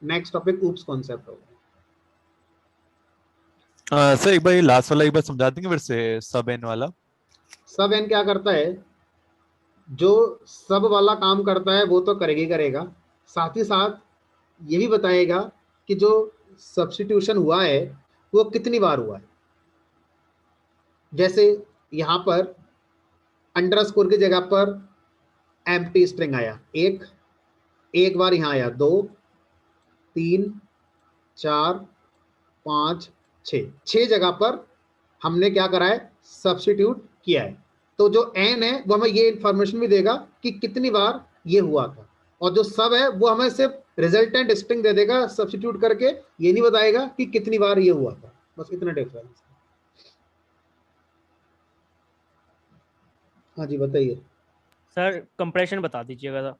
नेक्स्ट टॉपिक ऊप्स कॉन्सेप्ट होगा। सर एक बार ये लास्ट वाला एक बार समझा देंगे फिर से, सब एन वाला। सब एन क्या करता है, जो सब वाला काम करता है वो तो करेगा ही करेगा, साथ ही साथ ये भी बताएगा कि जो सब्स्टिट्यूशन हुआ है वो कितनी बार हुआ है। जैसे यहाँ पर अंडरस्कोर की जगह पर एम्प्टी स्ट्रिंग आया एक बार, यहाँ आया 2 3 4 5 6 जगह पर हमने क्या करा है, सब्स्टिट्यूट किया है। तो जो एन है वो हमें ये इंफॉर्मेशन भी देगा कि कितनी बार ये हुआ था, और जो सब है वो हमें सिर्फ रिजल्टेंट स्ट्रिंग दे देगा सब्स्टिट्यूट करके, ये नहीं बताएगा कि कितनी बार ये हुआ था। बस इतना डिफरेंस। हाँ जी, बताइए सर कंप्रेशन बता दीजिएगा।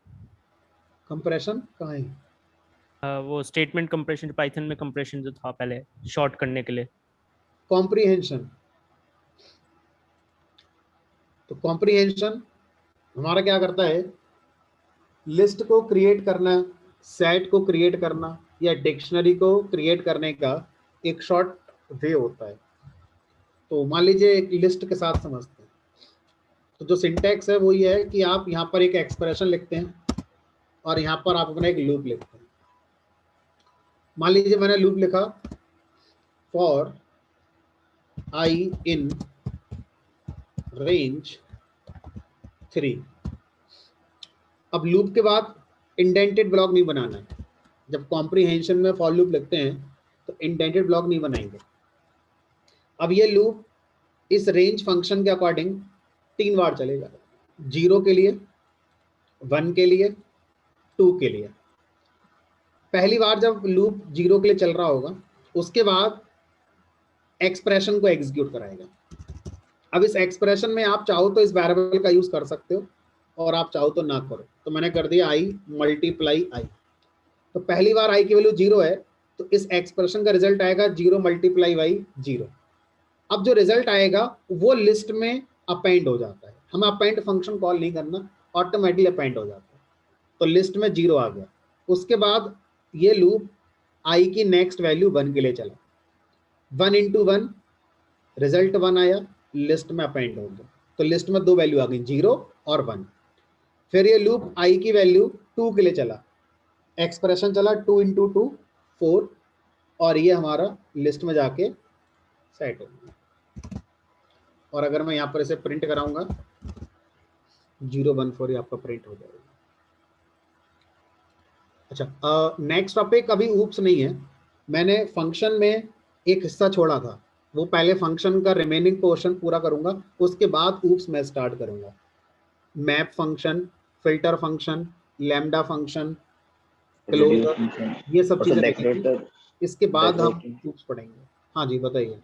कंप्रेशन कहाँ है? वो स्टेटमेंट कंप्रेशन, पाइथन में कंप्रेशन जो था पहले शॉर्ट करने के लिए। कॉम्प्रीहेंशन। तो कॉम्प्रीहेंशन हमारा क्या करता है, लिस्ट को क्रिएट करना, सेट को क्रिएट करना या डिक्शनरी को क्रिएट करने का एक शॉर्ट वे होता है। तो मान लीजिए एक लिस्ट के साथ समझते हैं, तो जो सिंटैक्स है वो ये है कि आप यहाँ पर एक एक्सप्रेशन लिखते हैं और यहाँ पर आप अपना एक लूप लिखते हैं। मान लीजिए मैंने लूप लिखा फॉर आई इन रेंज 3। अब लूप के बाद इंडेंटेड ब्लॉक नहीं बनाना है, जब कॉम्प्रीहेंशन में फॉर लूप लिखते हैं तो इंडेंटेड ब्लॉक नहीं बनाएंगे। अब ये लूप इस रेंज फंक्शन के अकॉर्डिंग 3 बार चलेगा, 0 के लिए, 1 के लिए, 2 के लिए। पहली बार जब लूप 0 के लिए चल रहा होगा, उसके बाद एक्सप्रेशन को एग्जीक्यूट कराएगा। अब इस एक्सप्रेशन में आप चाहो तो इस वेरिएबल का यूज कर सकते हो और आप चाहो तो ना करो। तो मैंने कर दिया i मल्टीप्लाई i। तो पहली बार i की वैल्यू 0 है, तो इस एक्सप्रेशन का रिजल्ट आएगा 0 मल्टीप्लाई बाई 0। अब जो रिजल्ट आएगा वो लिस्ट में अपेंड हो जाता है। हमें अपेंड फंक्शन कॉल नहीं करना, ऑटोमेटिकली अपेंड हो जाता है। तो लिस्ट में 0 आ गया। उसके बाद ये लूप i की नेक्स्ट वैल्यू 1 के लिए चला, 1 इंटू 1, रिजल्ट 1 आया, लिस्ट में अपेंड हो गया। तो लिस्ट में 2 वैल्यू आ गई, 0 और 1। फिर ये लूप i की वैल्यू 2 के लिए चला, एक्सप्रेशन चला 2 इंटू 2 4, और ये हमारा लिस्ट में जाके सेट हो गया। और अगर मैं यहाँ पर इसे प्रिंट कराऊंगा 014, ये आपका प्रिंट हो जाएगा। अच्छा, नेक्स्ट टॉपिक अभी ऊप्स नहीं है। मैंने फंक्शन में एक हिस्सा छोड़ा था, वो पहले फंक्शन का रिमेनिंग पोर्शन पूरा करूंगा, उसके बाद ऊप्स मैं स्टार्ट करूंगा। Map function, filter function, lambda function, closure, ये सब चीजें देखेंगे। इसके बाद हम ऊप्स पढ़ेंगे। हाँ जी बताइए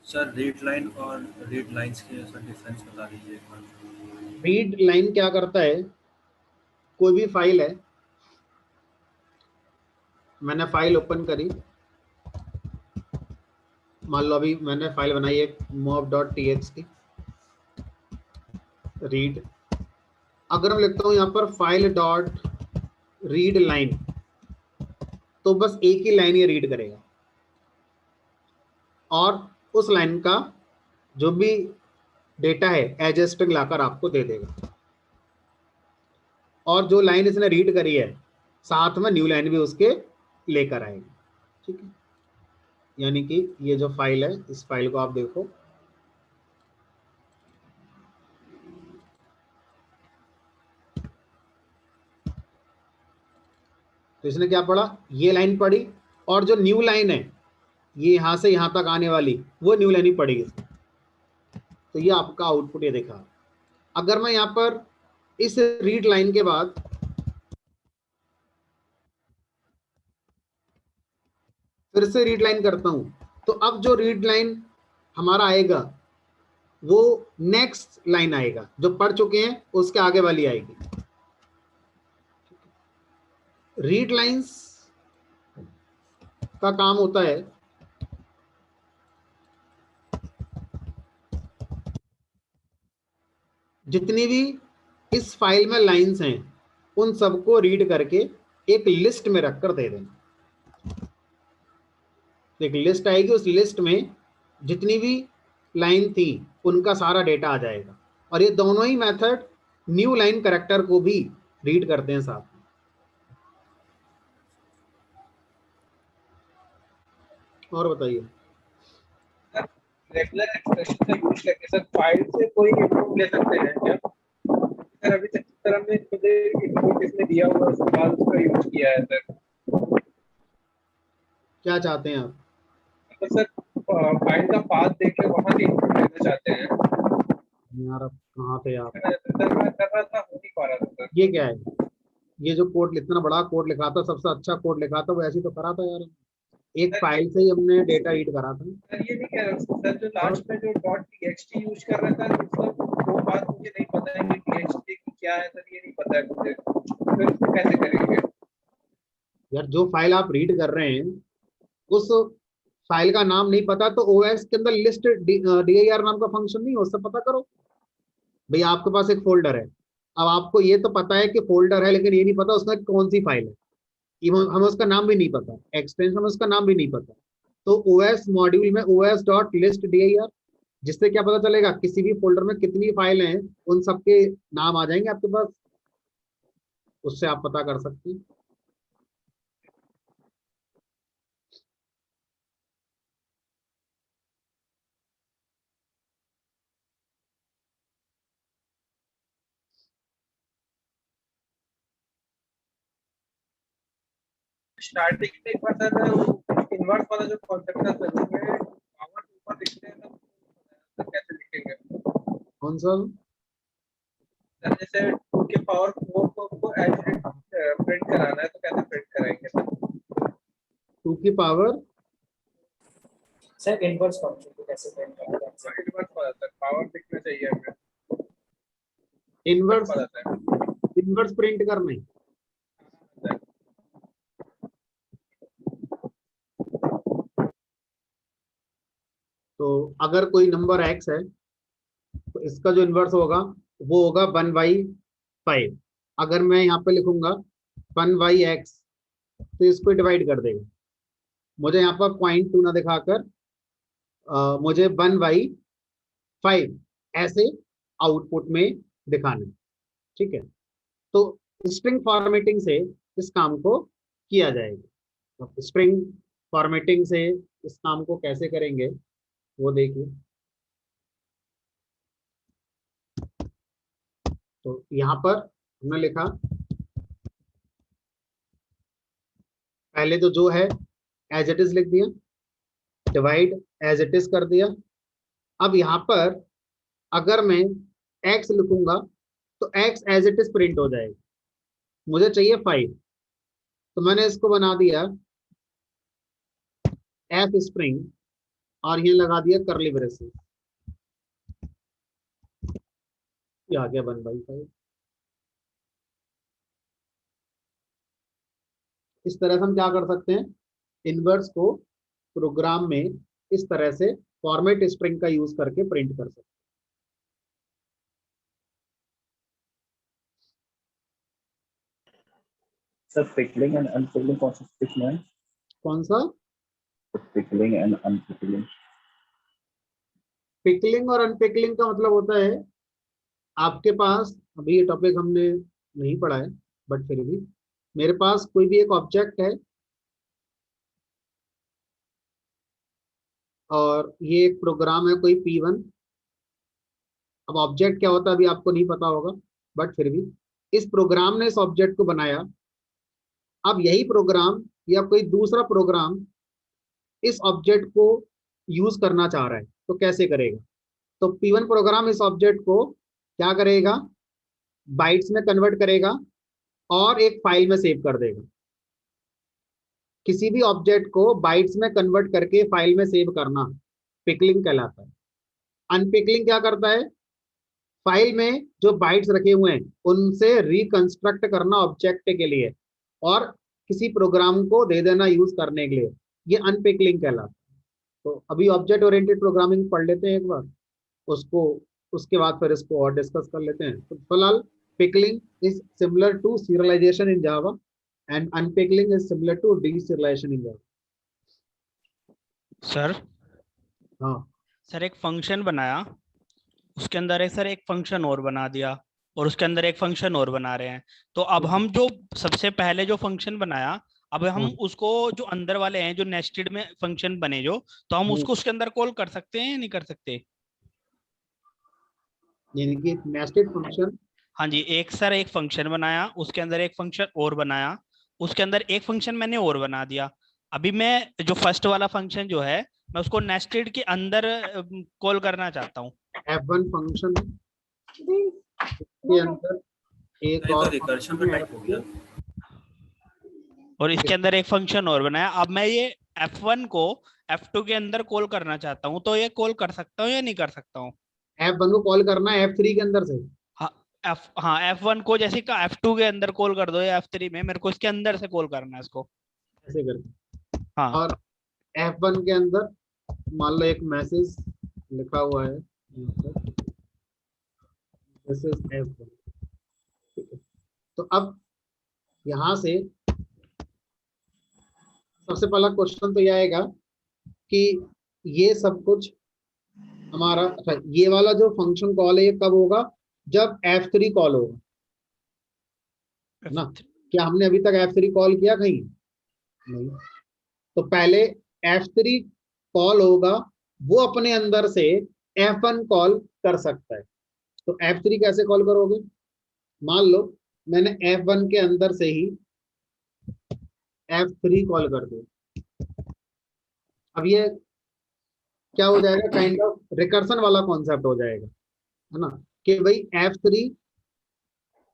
सर रीड लाइन और रीड लाइंस के सर डिफरेंस बता दीजिए एक बार। रीड लाइन क्या करता है, कोई भी फाइल है, मैंने फाइल ओपन करी, मान लो अभी मैंने फाइल बनाई है mob.txt रीड। अगर मैं लिखता हूं यहां पर फाइल डॉट रीड लाइन, तो बस एक ही लाइन ये रीड करेगा और उस लाइन का जो भी डेटा है एज स्ट्रिंग लाकर आपको दे देगा। और जो लाइन इसने रीड करी है साथ में न्यू लाइन भी उसके लेकर आएगी। ठीक है, यानी कि ये जो फाइल है, इस फाइल को आप देखो, तो इसने क्या पढ़ा, ये लाइन पढ़ी, और जो न्यू लाइन है ये यहां से यहां तक आने वाली, वो न्यू लाइन ही पढ़ेगी। तो ये आपका आउटपुट ये देखा। अगर मैं यहां पर इस रीड लाइन के बाद फिर से रीड लाइन करता हूं, तो अब जो रीड लाइन हमारा आएगा वो नेक्स्ट लाइन आएगा, जो पढ़ चुके हैं उसके आगे वाली आएगी। रीड लाइंस का काम होता है जितनी भी इस फाइल में लाइंस हैं उन सबको रीड करके एक लिस्ट में रखकर दे देना। एक लिस्ट आएगी, उस लिस्ट में जितनी भी लाइन थी उनका सारा डेटा आ जाएगा। और ये दोनों ही मेथड न्यू लाइन कैरेक्टर को भी रीड करते हैं साथ में। और बताइए रेगुलर एक्सप्रेशन का यूज करके सर फाइल से कोई इनपुट ले सकते हैं क्या? सर अभी तक सर हमने मुझे इनपुट इसमें दिया हुआ है, उसके बाद उसका यूज किया है सर। क्या चाहते हैं आप? तो सर फाइल का पाथ देख के वहां से इनपुट लेना चाहते हैं यार अब कहाँ थे आप? सर। मैं कर रहा था, हो नहीं पा रहा था सर। ये क्या है? ये जो कोड, इतना बड़ा कोड लिखा था, सबसे अच्छा कोड लिखा था, वो ऐसे ही तो करा था यार। एक फाइल से ही हमने डेटा रीड करा था। सर ये नहीं कह रहा सर, जो लास्ट में जो डॉट टीएक्सटी यूज कर रहा था, मतलब वो बात मुझे नहीं पता है कि टीएक्सटी क्या है सर, ये नहीं पता है मुझे। फिर उसको कैसे करेंगे? यार जो फाइल आप रीड कर रहे हैं उस फाइल का नाम नहीं पता तो ओएस के अंदर लिस्ट dir नाम का फंक्शन नहीं है, उससे पता करो। भाई आपके पास एक फोल्डर है, अब आपको ये तो पता है कि फोल्डर है, लेकिन ये नहीं पता उसमें कौन सी फाइल है। हमें उसका नाम भी नहीं पता, एक्सटेंशन उसका नाम भी नहीं पता। तो ओएस मॉड्यूल में os डॉट लिस्ट dir, जिससे क्या पता चलेगा किसी भी फोल्डर में कितनी फाइलें हैं, उन सबके नाम आ जाएंगे आपके पास, उससे आप पता कर सकते हैं। स्टार्टिंग में एक बार सर इनवर्स वाला जो कॉन्सेप्ट है सर उसमें पावर ऊपर लिखते हैं तो कैसे लिखेंगे कौन सा? सर? जैसे 2 के पावर 4 को एज प्रिंट कराना है तो कैसे प्रिंट कराएंगे सर? 2 की पावर सर इनवर्स फंक्शन को कैसे प्रिंट करना है? इनवर्स वाला सर पावर लिखना चाहिए हमें। इनवर्स वाला सर इनवर्स प्रिंट करना है। तो अगर कोई नंबर x है तो इसका जो इनवर्स होगा वो होगा 1/5। अगर मैं यहाँ पे लिखूंगा 1/x तो इसको डिवाइड कर देगा। मुझे यहाँ पर 0.2 ना दिखाकर मुझे 1/5 ऐसे आउटपुट में दिखाना है। ठीक है, तो स्ट्रिंग फॉर्मेटिंग से इस काम को किया जाएगा। तो स्ट्रिंग फॉर्मेटिंग से इस काम को कैसे करेंगे वो देखिए। तो यहाँ पर हमने लिखा पहले तो जो है एज इट इज लिख दिया, डिवाइड एज इट इज कर दिया। अब यहाँ पर अगर मैं x लिखूंगा तो x as it is print हो जाएगा। मुझे चाहिए 5 तो मैंने इसको बना दिया f स्ट्रिंग और ये लगा दिया करली ब्रेसेस। ये आ गया 1/5। इस तरह से हम क्या कर सकते हैं, इनवर्स को प्रोग्राम में इस तरह से फॉर्मेट स्ट्रिंग का यूज करके प्रिंट कर सकते हैं। सर पिकलिंग एंड अनपिकलिंग कौन सा सीखना है? कौन सा? Pickling and unpickling. पिकलिंग और अनपिकलिंग का मतलब होता है आपके पास, अभी ये टॉपिक हमने नहीं पढ़ा है बट फिर भी मेरे पास कोई भी एक ऑब्जेक्ट है और ये एक प्रोग्राम है कोई P1। अब ऑब्जेक्ट क्या होता है अभी आपको नहीं पता होगा बट फिर भी इस प्रोग्राम ने इस ऑब्जेक्ट को बनाया। अब यही प्रोग्राम या कोई दूसरा प्रोग्राम इस ऑब्जेक्ट को यूज करना चाह रहा है तो कैसे करेगा? तो P1 प्रोग्राम इस ऑब्जेक्ट को क्या करेगा, बाइट्स में कन्वर्ट करेगा और एक फाइल में सेव कर देगा। किसी भी ऑब्जेक्ट को बाइट्स में कन्वर्ट करके फाइल में सेव करना पिकलिंग कहलाता है। अनपिकलिंग क्या करता है, फाइल में जो बाइट्स रखे हुए हैं उनसे रिकंस्ट्रक्ट करना ऑब्जेक्ट के लिए और किसी प्रोग्राम को दे देना यूज करने के लिए, ये अनपिकलिंग कहलाता है। तो अभी ऑब्जेक्ट ओरिएंटेड प्रोग्रामिंग पढ़ लेते हैं एक बार उसको, उसके बाद फिर इसको और डिस्कस कर लेते हैं। तो फिलहाल pickling is similar to serialisation in Java and unpickling is similar to deserialisation in Java. Sir हाँ सर एक फंक्शन बनाया, उसके अंदर एक सर एक फंक्शन और बना दिया और उसके अंदर एक फंक्शन और बना रहे हैं। तो अब हम जो सबसे पहले जो फंक्शन बनाया, अब हम उसको जो अंदर वाले हैं जो नेस्टेड में फंक्शन बने जो, तो हम उसको उसके अंदर कॉल कर सकते हैं या नहीं कर सकते? यानी कि नेस्टेड फंक्शन। हाँ जी, एक सर एक फंक्शन बनाया, उसके अंदर एक फंक्शन और बनाया, उसके अंदर एक फंक्शन मैंने और बना दिया। अभी मैं जो फर्स्ट वाला फंक्शन जो है मैं उसको नेस्टेड के अंदर कॉल करना चाहता हूँ। F1 फंक्शन के अंदर एक और रिकर्शन का टाइप हो गया और इसके अंदर एक फंक्शन और बनाया। अब मैं ये F1 को F2 के अंदर कॉल करना चाहता हूँ, तो ये कॉल कर सकता हूँ या नहीं कर सकता हूँ? F1 को कॉल करना है F3 के अंदर से। हाँ F1 को जैसे का F2 के अंदर कॉल कर दो या F3 में, मेरे को इसके अंदर से कॉल करना है इसको। ऐसे करके हाँ, और F1 के अंदर मान लो एक मैसेज लिखा हुआ है, दिस इज F1। ठीक है, तो अब यहां से सबसे पहला क्वेश्चन तो यह आएगा कि ये सब कुछ हमारा, अच्छा ये वाला जो फंक्शन कॉल है ये कब होगा, जब F3 कॉल होगा ना। क्या हमने अभी तक F3 कॉल किया कहीं? नहीं। तो पहले F3 कॉल होगा, वो अपने अंदर से F1 कॉल कर सकता है। तो F3 कैसे कॉल करोगे, मान लो मैंने F1 के अंदर से ही F3 कॉल कर दो। अब ये क्या हो जाएगा, काइंड ऑफ रिकर्सन वाला कॉन्सेप्ट हो जाएगा, है ना, कि भाई F3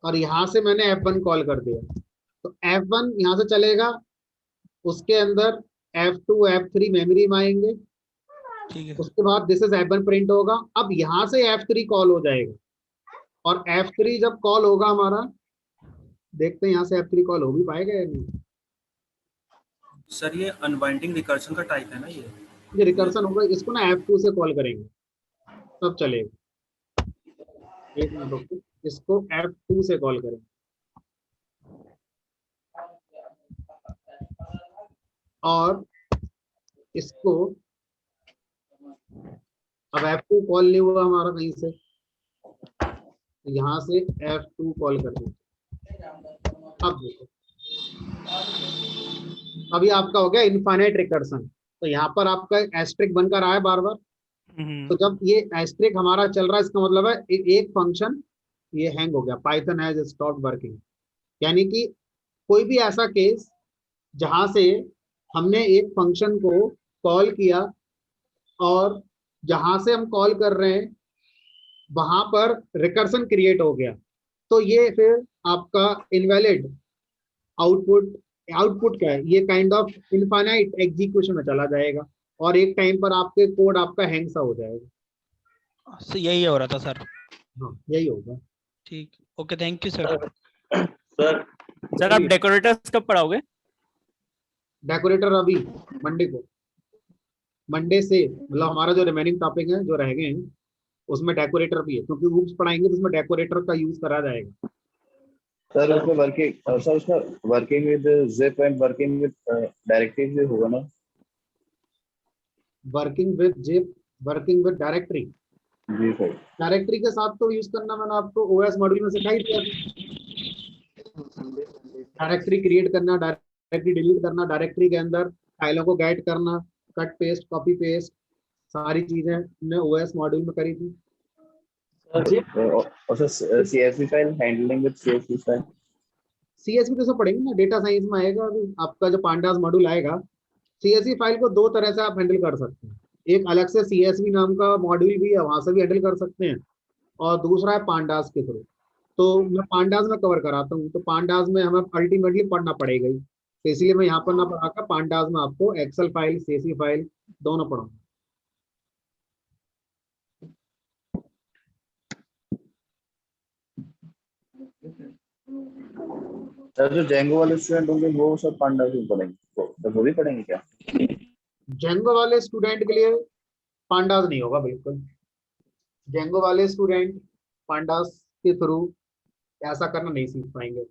और यहां से मैंने F1 कॉल कर दिया, तो F1 यहां से चलेगा, उसके अंदर F2 F3 मेमोरी में आएंगे, ठीक है। उसके बाद दिस इज F1 प्रिंट होगा। अब यहां से F3 कॉल हो जाएगा, और F3 जब कॉल होगा हमारा, देखते हैं यहाँ से F3 कॉल हो भी पाएगा या नहीं। सर ये अनबाइंडिंग रिकर्शन का टाइप है ना ये? ये रिकर्सन होगा, इसको ना F2 से कॉल करेंगे तब चलेगा। एक मिनट रुको, इसको F2 से कॉल करेंगे, और इसको अब F2 कॉल नहीं हुआ हमारा कहीं से, यहां से F2 कॉल कर देंगे। अब देखो, अभी आपका हो गया इनफाइनाइट रिकर्सन। तो यहाँ पर आपका एस्ट्रिक बनकर आया बार बार, तो जब ये एस्ट्रिक हमारा चल रहा है, इसका मतलब है एक फंक्शन ये हैंग हो गया, पाइथन हैज स्टॉप्ड वर्किंग। यानी कि कोई भी ऐसा केस जहां से हमने एक फंक्शन को कॉल किया और जहां से हम कॉल कर रहे हैं वहां पर रिकर्सन क्रिएट हो गया, तो ये फिर आपका इनवैलिड आउटपुट क्या है, ये काइंड ऑफ इनफाइनाइट एग्जीक्यूशन में चला जाएगा, और एक टाइम पर आपके कोड आपका हैंग सा हो जाएगा। यही हो रहा था सर। हाँ यही होगा। ठीक, okay, thank you sir. Sir आप डेकोरेटर्स कब पढ़ाओगे? डेकोरेटर अभी मंडे से, मतलब हमारा जो रिमेनिंग टॉपिक है जो रह गए हैं उसमें डेकोरेटर भी है, क्योंकि रूप्स पढ़ाएंगे तो उसमें डेकोरेटर का यूज करा जाएगा। सर उसमें working with zip and working with directory भी होगा ना? Working with zip, working with directory. जी सर। डायरेक्टरी के साथ तो यूज करना मैंने आपको ओएस मॉड्यूल में सिखाई दिया। डायरेक्टरी क्रिएट करना, डायरेक्टरी डिलीट करना, डायरेक्टरी के अंदर फाइलों को गेट करना, कट पेस्ट कॉपी पेस्ट, सारी चीजें हमने ओएस मॉड्यूल में करी थी। और sir CSV file handling with CSV file, CSV तो सब पढ़ेंगे ना, डेटा साइंस में आएगा। अभी आपका जो पांडास मॉड्यूल आएगा, सीएसवी फाइल को दो तरह से आप हैंडल कर सकते हैं। एक अलग से सीएसवी नाम का मॉड्यूल भी है, वहां से भी हैंडल कर सकते हैं, और दूसरा है पांडास के थ्रू। तो मैं पांडास में कवर कराता हूँ, तो पांडास में हमें अल्टीमेटली पढ़ना पड़ेगा ही, तो इसलिए मैं यहाँ पर ना पढ़ाकर पांडास में आपको एक्सेल फाइल सीएसवी फाइल दोनों पढ़ाऊंगा। सर जो जेंगो वाले स्टूडेंट होंगे वो सब पांडा भी पढ़ेंगे, तो वो भी पढ़ेंगे क्या? जेंगो वाले स्टूडेंट के लिए पांडास नहीं होगा बिल्कुल। जेंगो वाले स्टूडेंट पांडास के थ्रू ऐसा करना नहीं सीख पाएंगे।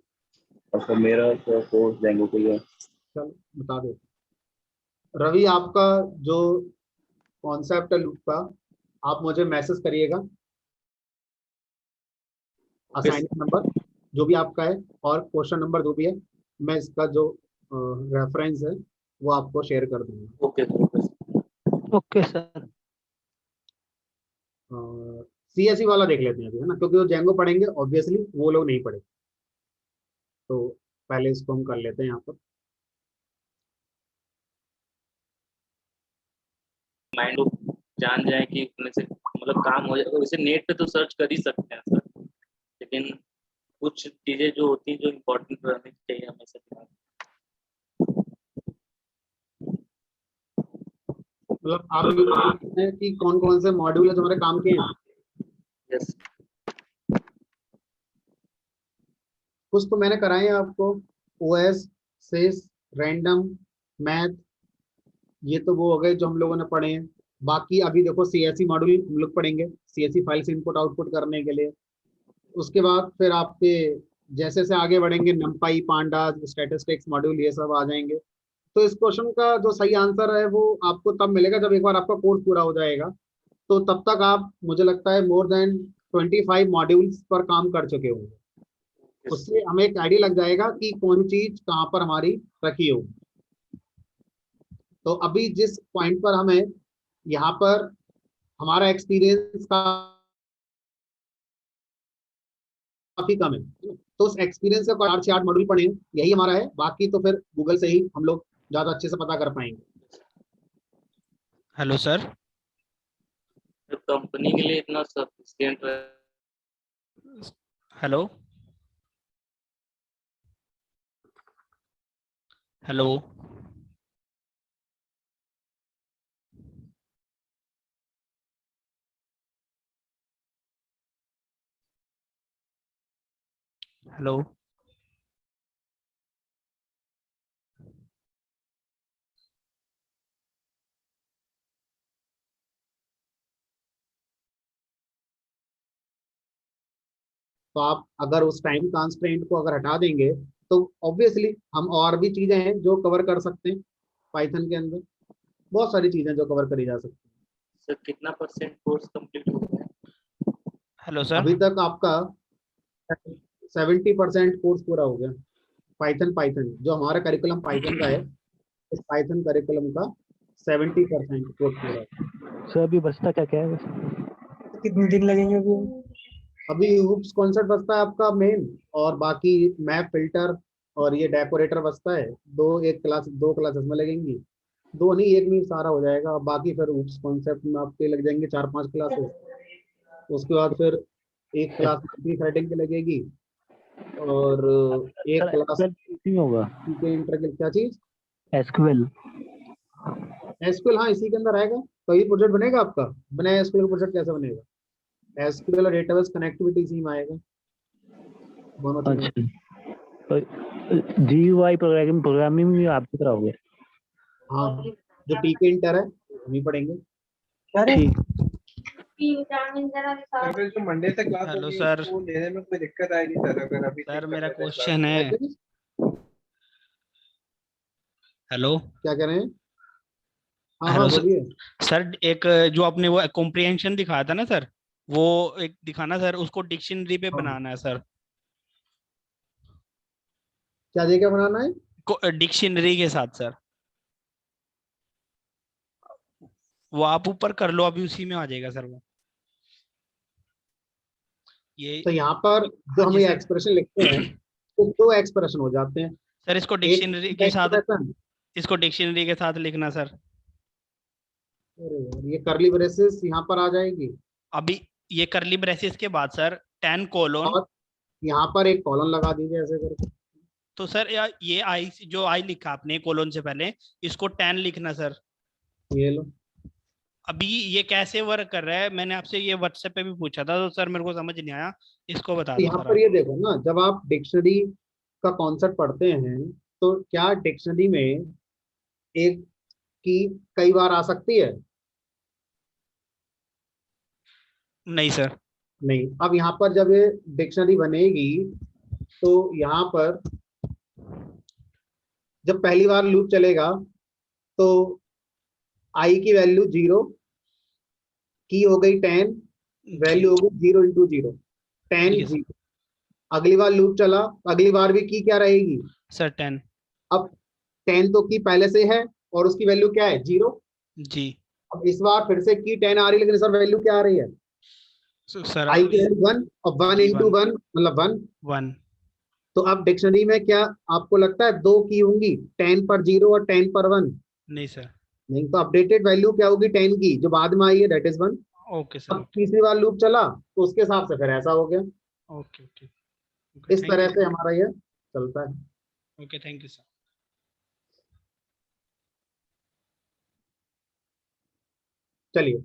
और सर मेरा तो कोर्स जेंगो के लिए। चल बता दो रवि, आपका जो कॉन्सेप्ट है लूप का, आप मुझे मैसेज करिएगा, असाइनमेंट नंबर जो भी आपका है और क्वेश्चन नंबर जो भी है, मैं इसका जो रेफरेंस है वो आपको शेयर कर दूंगा। Okay sir. सीएससी वाला देख लेते हैं अभी, है ना, क्योंकि वो जेंगो पढ़ेंगे ऑब्वियसली, वो लोग नहीं पढ़े, तो पहले इसको हम कर लेते हैं यहाँ पर। माइंड जान जाए कि उनमें से मतलब काम हो जाएगा। वैसे नेट पे तो सर्च कर ही सकते हैं सर, लेकिन कुछ चीजें जो होती हैं जो इम्पोर्टेंट रहनी चाहिए हमेशा दिमाग में। मतलब आप ये जानते हैं कि कौन कौन से मॉड्यूल है जो हमारे काम के हैं? यस, कुछ तो मैंने कराए हैं आपको, ओएस, सिस, रैंडम, मैथ, ये तो वो हो गए जो हम लोगों ने पढ़े हैं। बाकी अभी देखो सीएससी मॉड्यूल हम लोग पढ़ेंगे, सीएससी फाइल से इनपुट आउटपुट करने के लिए। उसके बाद फिर आपके जैसे से आगे बढ़ेंगे नमपाई, पांडास, स्टैटिस्टिक्स मॉड्यूल, ये सब आ जाएंगे। तो इस क्वेश्चन का जो सही आंसर है वो आपको तब मिलेगा जब एक बार आपका कोर्स पूरा हो जाएगा। तो तब तक आप, मुझे लगता है, मोर देन 25 मॉड्यूल्स पर काम कर चुके होंगे। उससे हमें एक आइडिया लग जाएगा कि कौन चीज कहाँ पर हमारी रखी होगी। तो अभी जिस पॉइंट पर हमें यहाँ पर हमारा एक्सपीरियंस काफी कम है, तो उस एक्सपीरियंस का 4 से 8 मॉड्यूल पढ़े, यही हमारा है। बाकी तो फिर गूगल से ही हम लोग ज्यादा अच्छे से पता कर पाएंगे। Hello sir. तो कंपनी के लिए इतना सफिशिएंट हेलो हेलो हेलो तो आप अगर उस टाइम कांस्टेंट को अगर हटा देंगे तो ऑब्वियसली हम और भी चीजें हैं जो कवर कर सकते हैं। पाइथन के अंदर बहुत सारी चीजें जो कवर करी जा सकती सर कितना परसेंट कोर्स कंप्लीट हो गया? हेलो हैं। सर। अभी तक आपका 70% कोर्स पूरा हो गया। पाइथन पाइथन जो हमारा करिकुलम पाइथन का है, इस पाइथन करिकुलम का 70% कोर्स पूरा है। सर अभी बचता क्या क्या है? कितने दिन लगेंगे अभी? अभी हुप्स कॉन्सेप्ट बचता है आपका मेन, और बाकी मैप फिल्टर और ये डेकोरेटर बचता है। दो क्लासेस में लगेंगी, दो नहीं एक नहीं सारा हो जाएगा। बाकी फिर हुप्स कॉन्सेप्ट में आपके लग जाएंगे 4-5 क्लासेस। उसके बाद फिर एक क्लास मल्टी थ्रेडिंग की लगेगी, और एक सर क्लास एसक्यूएल इसी में होगा? के इंटर की क्या चीज, एसक्यूएल? एसक्यूएल। हाँ इसी के अंदर आएगा। तो ये प्रोजेक्ट बनेगा आपका, बिना एसक्यूएल प्रोजेक्ट कैसे बनेगा? एसक्यूएल और डेटाबेस कनेक्टिविटी इसी में आएगा, दोनों चीजें। अच्छा, जीयूआई प्रोग्रामिंग भी आप ही कराओगे? हाँ जो पीके इंटर है वही पढ़ेंगे। ठीक। सर फिर जो मंडे से क्लास हेलो होगी सर। उसको लेने में कोई दिक्कत आएगी सर, अगर अभी से सर कर मेरा लेते हैं क्वेश्चन क्लास? है। हेलो क्या कह रहे हैं? हाँ हाँ हेलो सर। बोलिए। सर एक जो आपने वो कॉम्प्रिहेंशन दिखाया था ना सर, वो एक दिखाना सर, उसको डिक्शनरी पे हाँ बनाना है सर। क्या जगह बनाना है? डिक्शनरी के साथ सर, वो आप ऊपर कर लो, अभी उसी में आ जाएगा सर वो। ये तो यहाँ पर जो हाँ हम जी ये सर। एक्सप्रेशन लिखते हैं तो दो एक्सप्रेशन हो जाते हैं। सर इसको एक डिक्शनरी के साथ, एक्सप्रेशन, इसको डिक्शनरी के साथ लिखना सर। ये करली ब्रेसेस यहाँ पर आ जाएगी, अभी ये करली ब्रेसेस के बाद सर 10 कोलोन। और यहाँ पर एक कॉलन लगा दीजिए ऐसे करके। तो सर ये आई जो आई लिखा आपने कोलोन से पहले, इसको 10 लिखना सर। ये लो। अभी ये कैसे वर्क कर रहा है, मैंने आपसे ये व्हाट्सएप पे भी पूछा था तो सर मेरे को समझ नहीं आया, इसको बता तो दो यहाँ सर पर आप। ये देखो ना, जब आप डिक्शनरी का कॉन्सेप्ट पढ़ते हैं तो क्या डिक्शनरी में एक की कई बार आ सकती है? नहीं सर। नहीं। अब यहाँ पर जब ये डिक्शनरी बनेगी तो यहाँ पर जब पहली बार लूप चलेगा तो आई की वैल्यू 0, की हो गई 10, जी वैल्यू हो गई 0 × 0, ठीक 10 है सर। 0। अगली बार लूप चला, अगली बार भी की क्या रहेगी? सर 10। अब 10 तो की पहले से है और उसकी वैल्यू क्या है? 0। जी अब इस बार फिर से की 10 आ रही है, लेकिन सर वैल्यू क्या आ रही है? सर आई की वैल्यू 1, और 1 जी × 1 मतलब 1। 1। तो अब डिक्शनरी में क्या आपको लगता है दो की होंगी, 10 पर 0 और 10 पर 1? नहीं सर। नहीं। तो अपडेटेड वैल्यू क्या होगी 10 की, जो बाद में आई है, दैट इज 1। Okay sir. अब ओके तीसरी बार लूप चला तो उसके हिसाब से फिर ऐसा हो गया। Okay okay okay. इस थैंक तरह यू। से हमारा यह चलता है। Okay thank you sir. चलिए।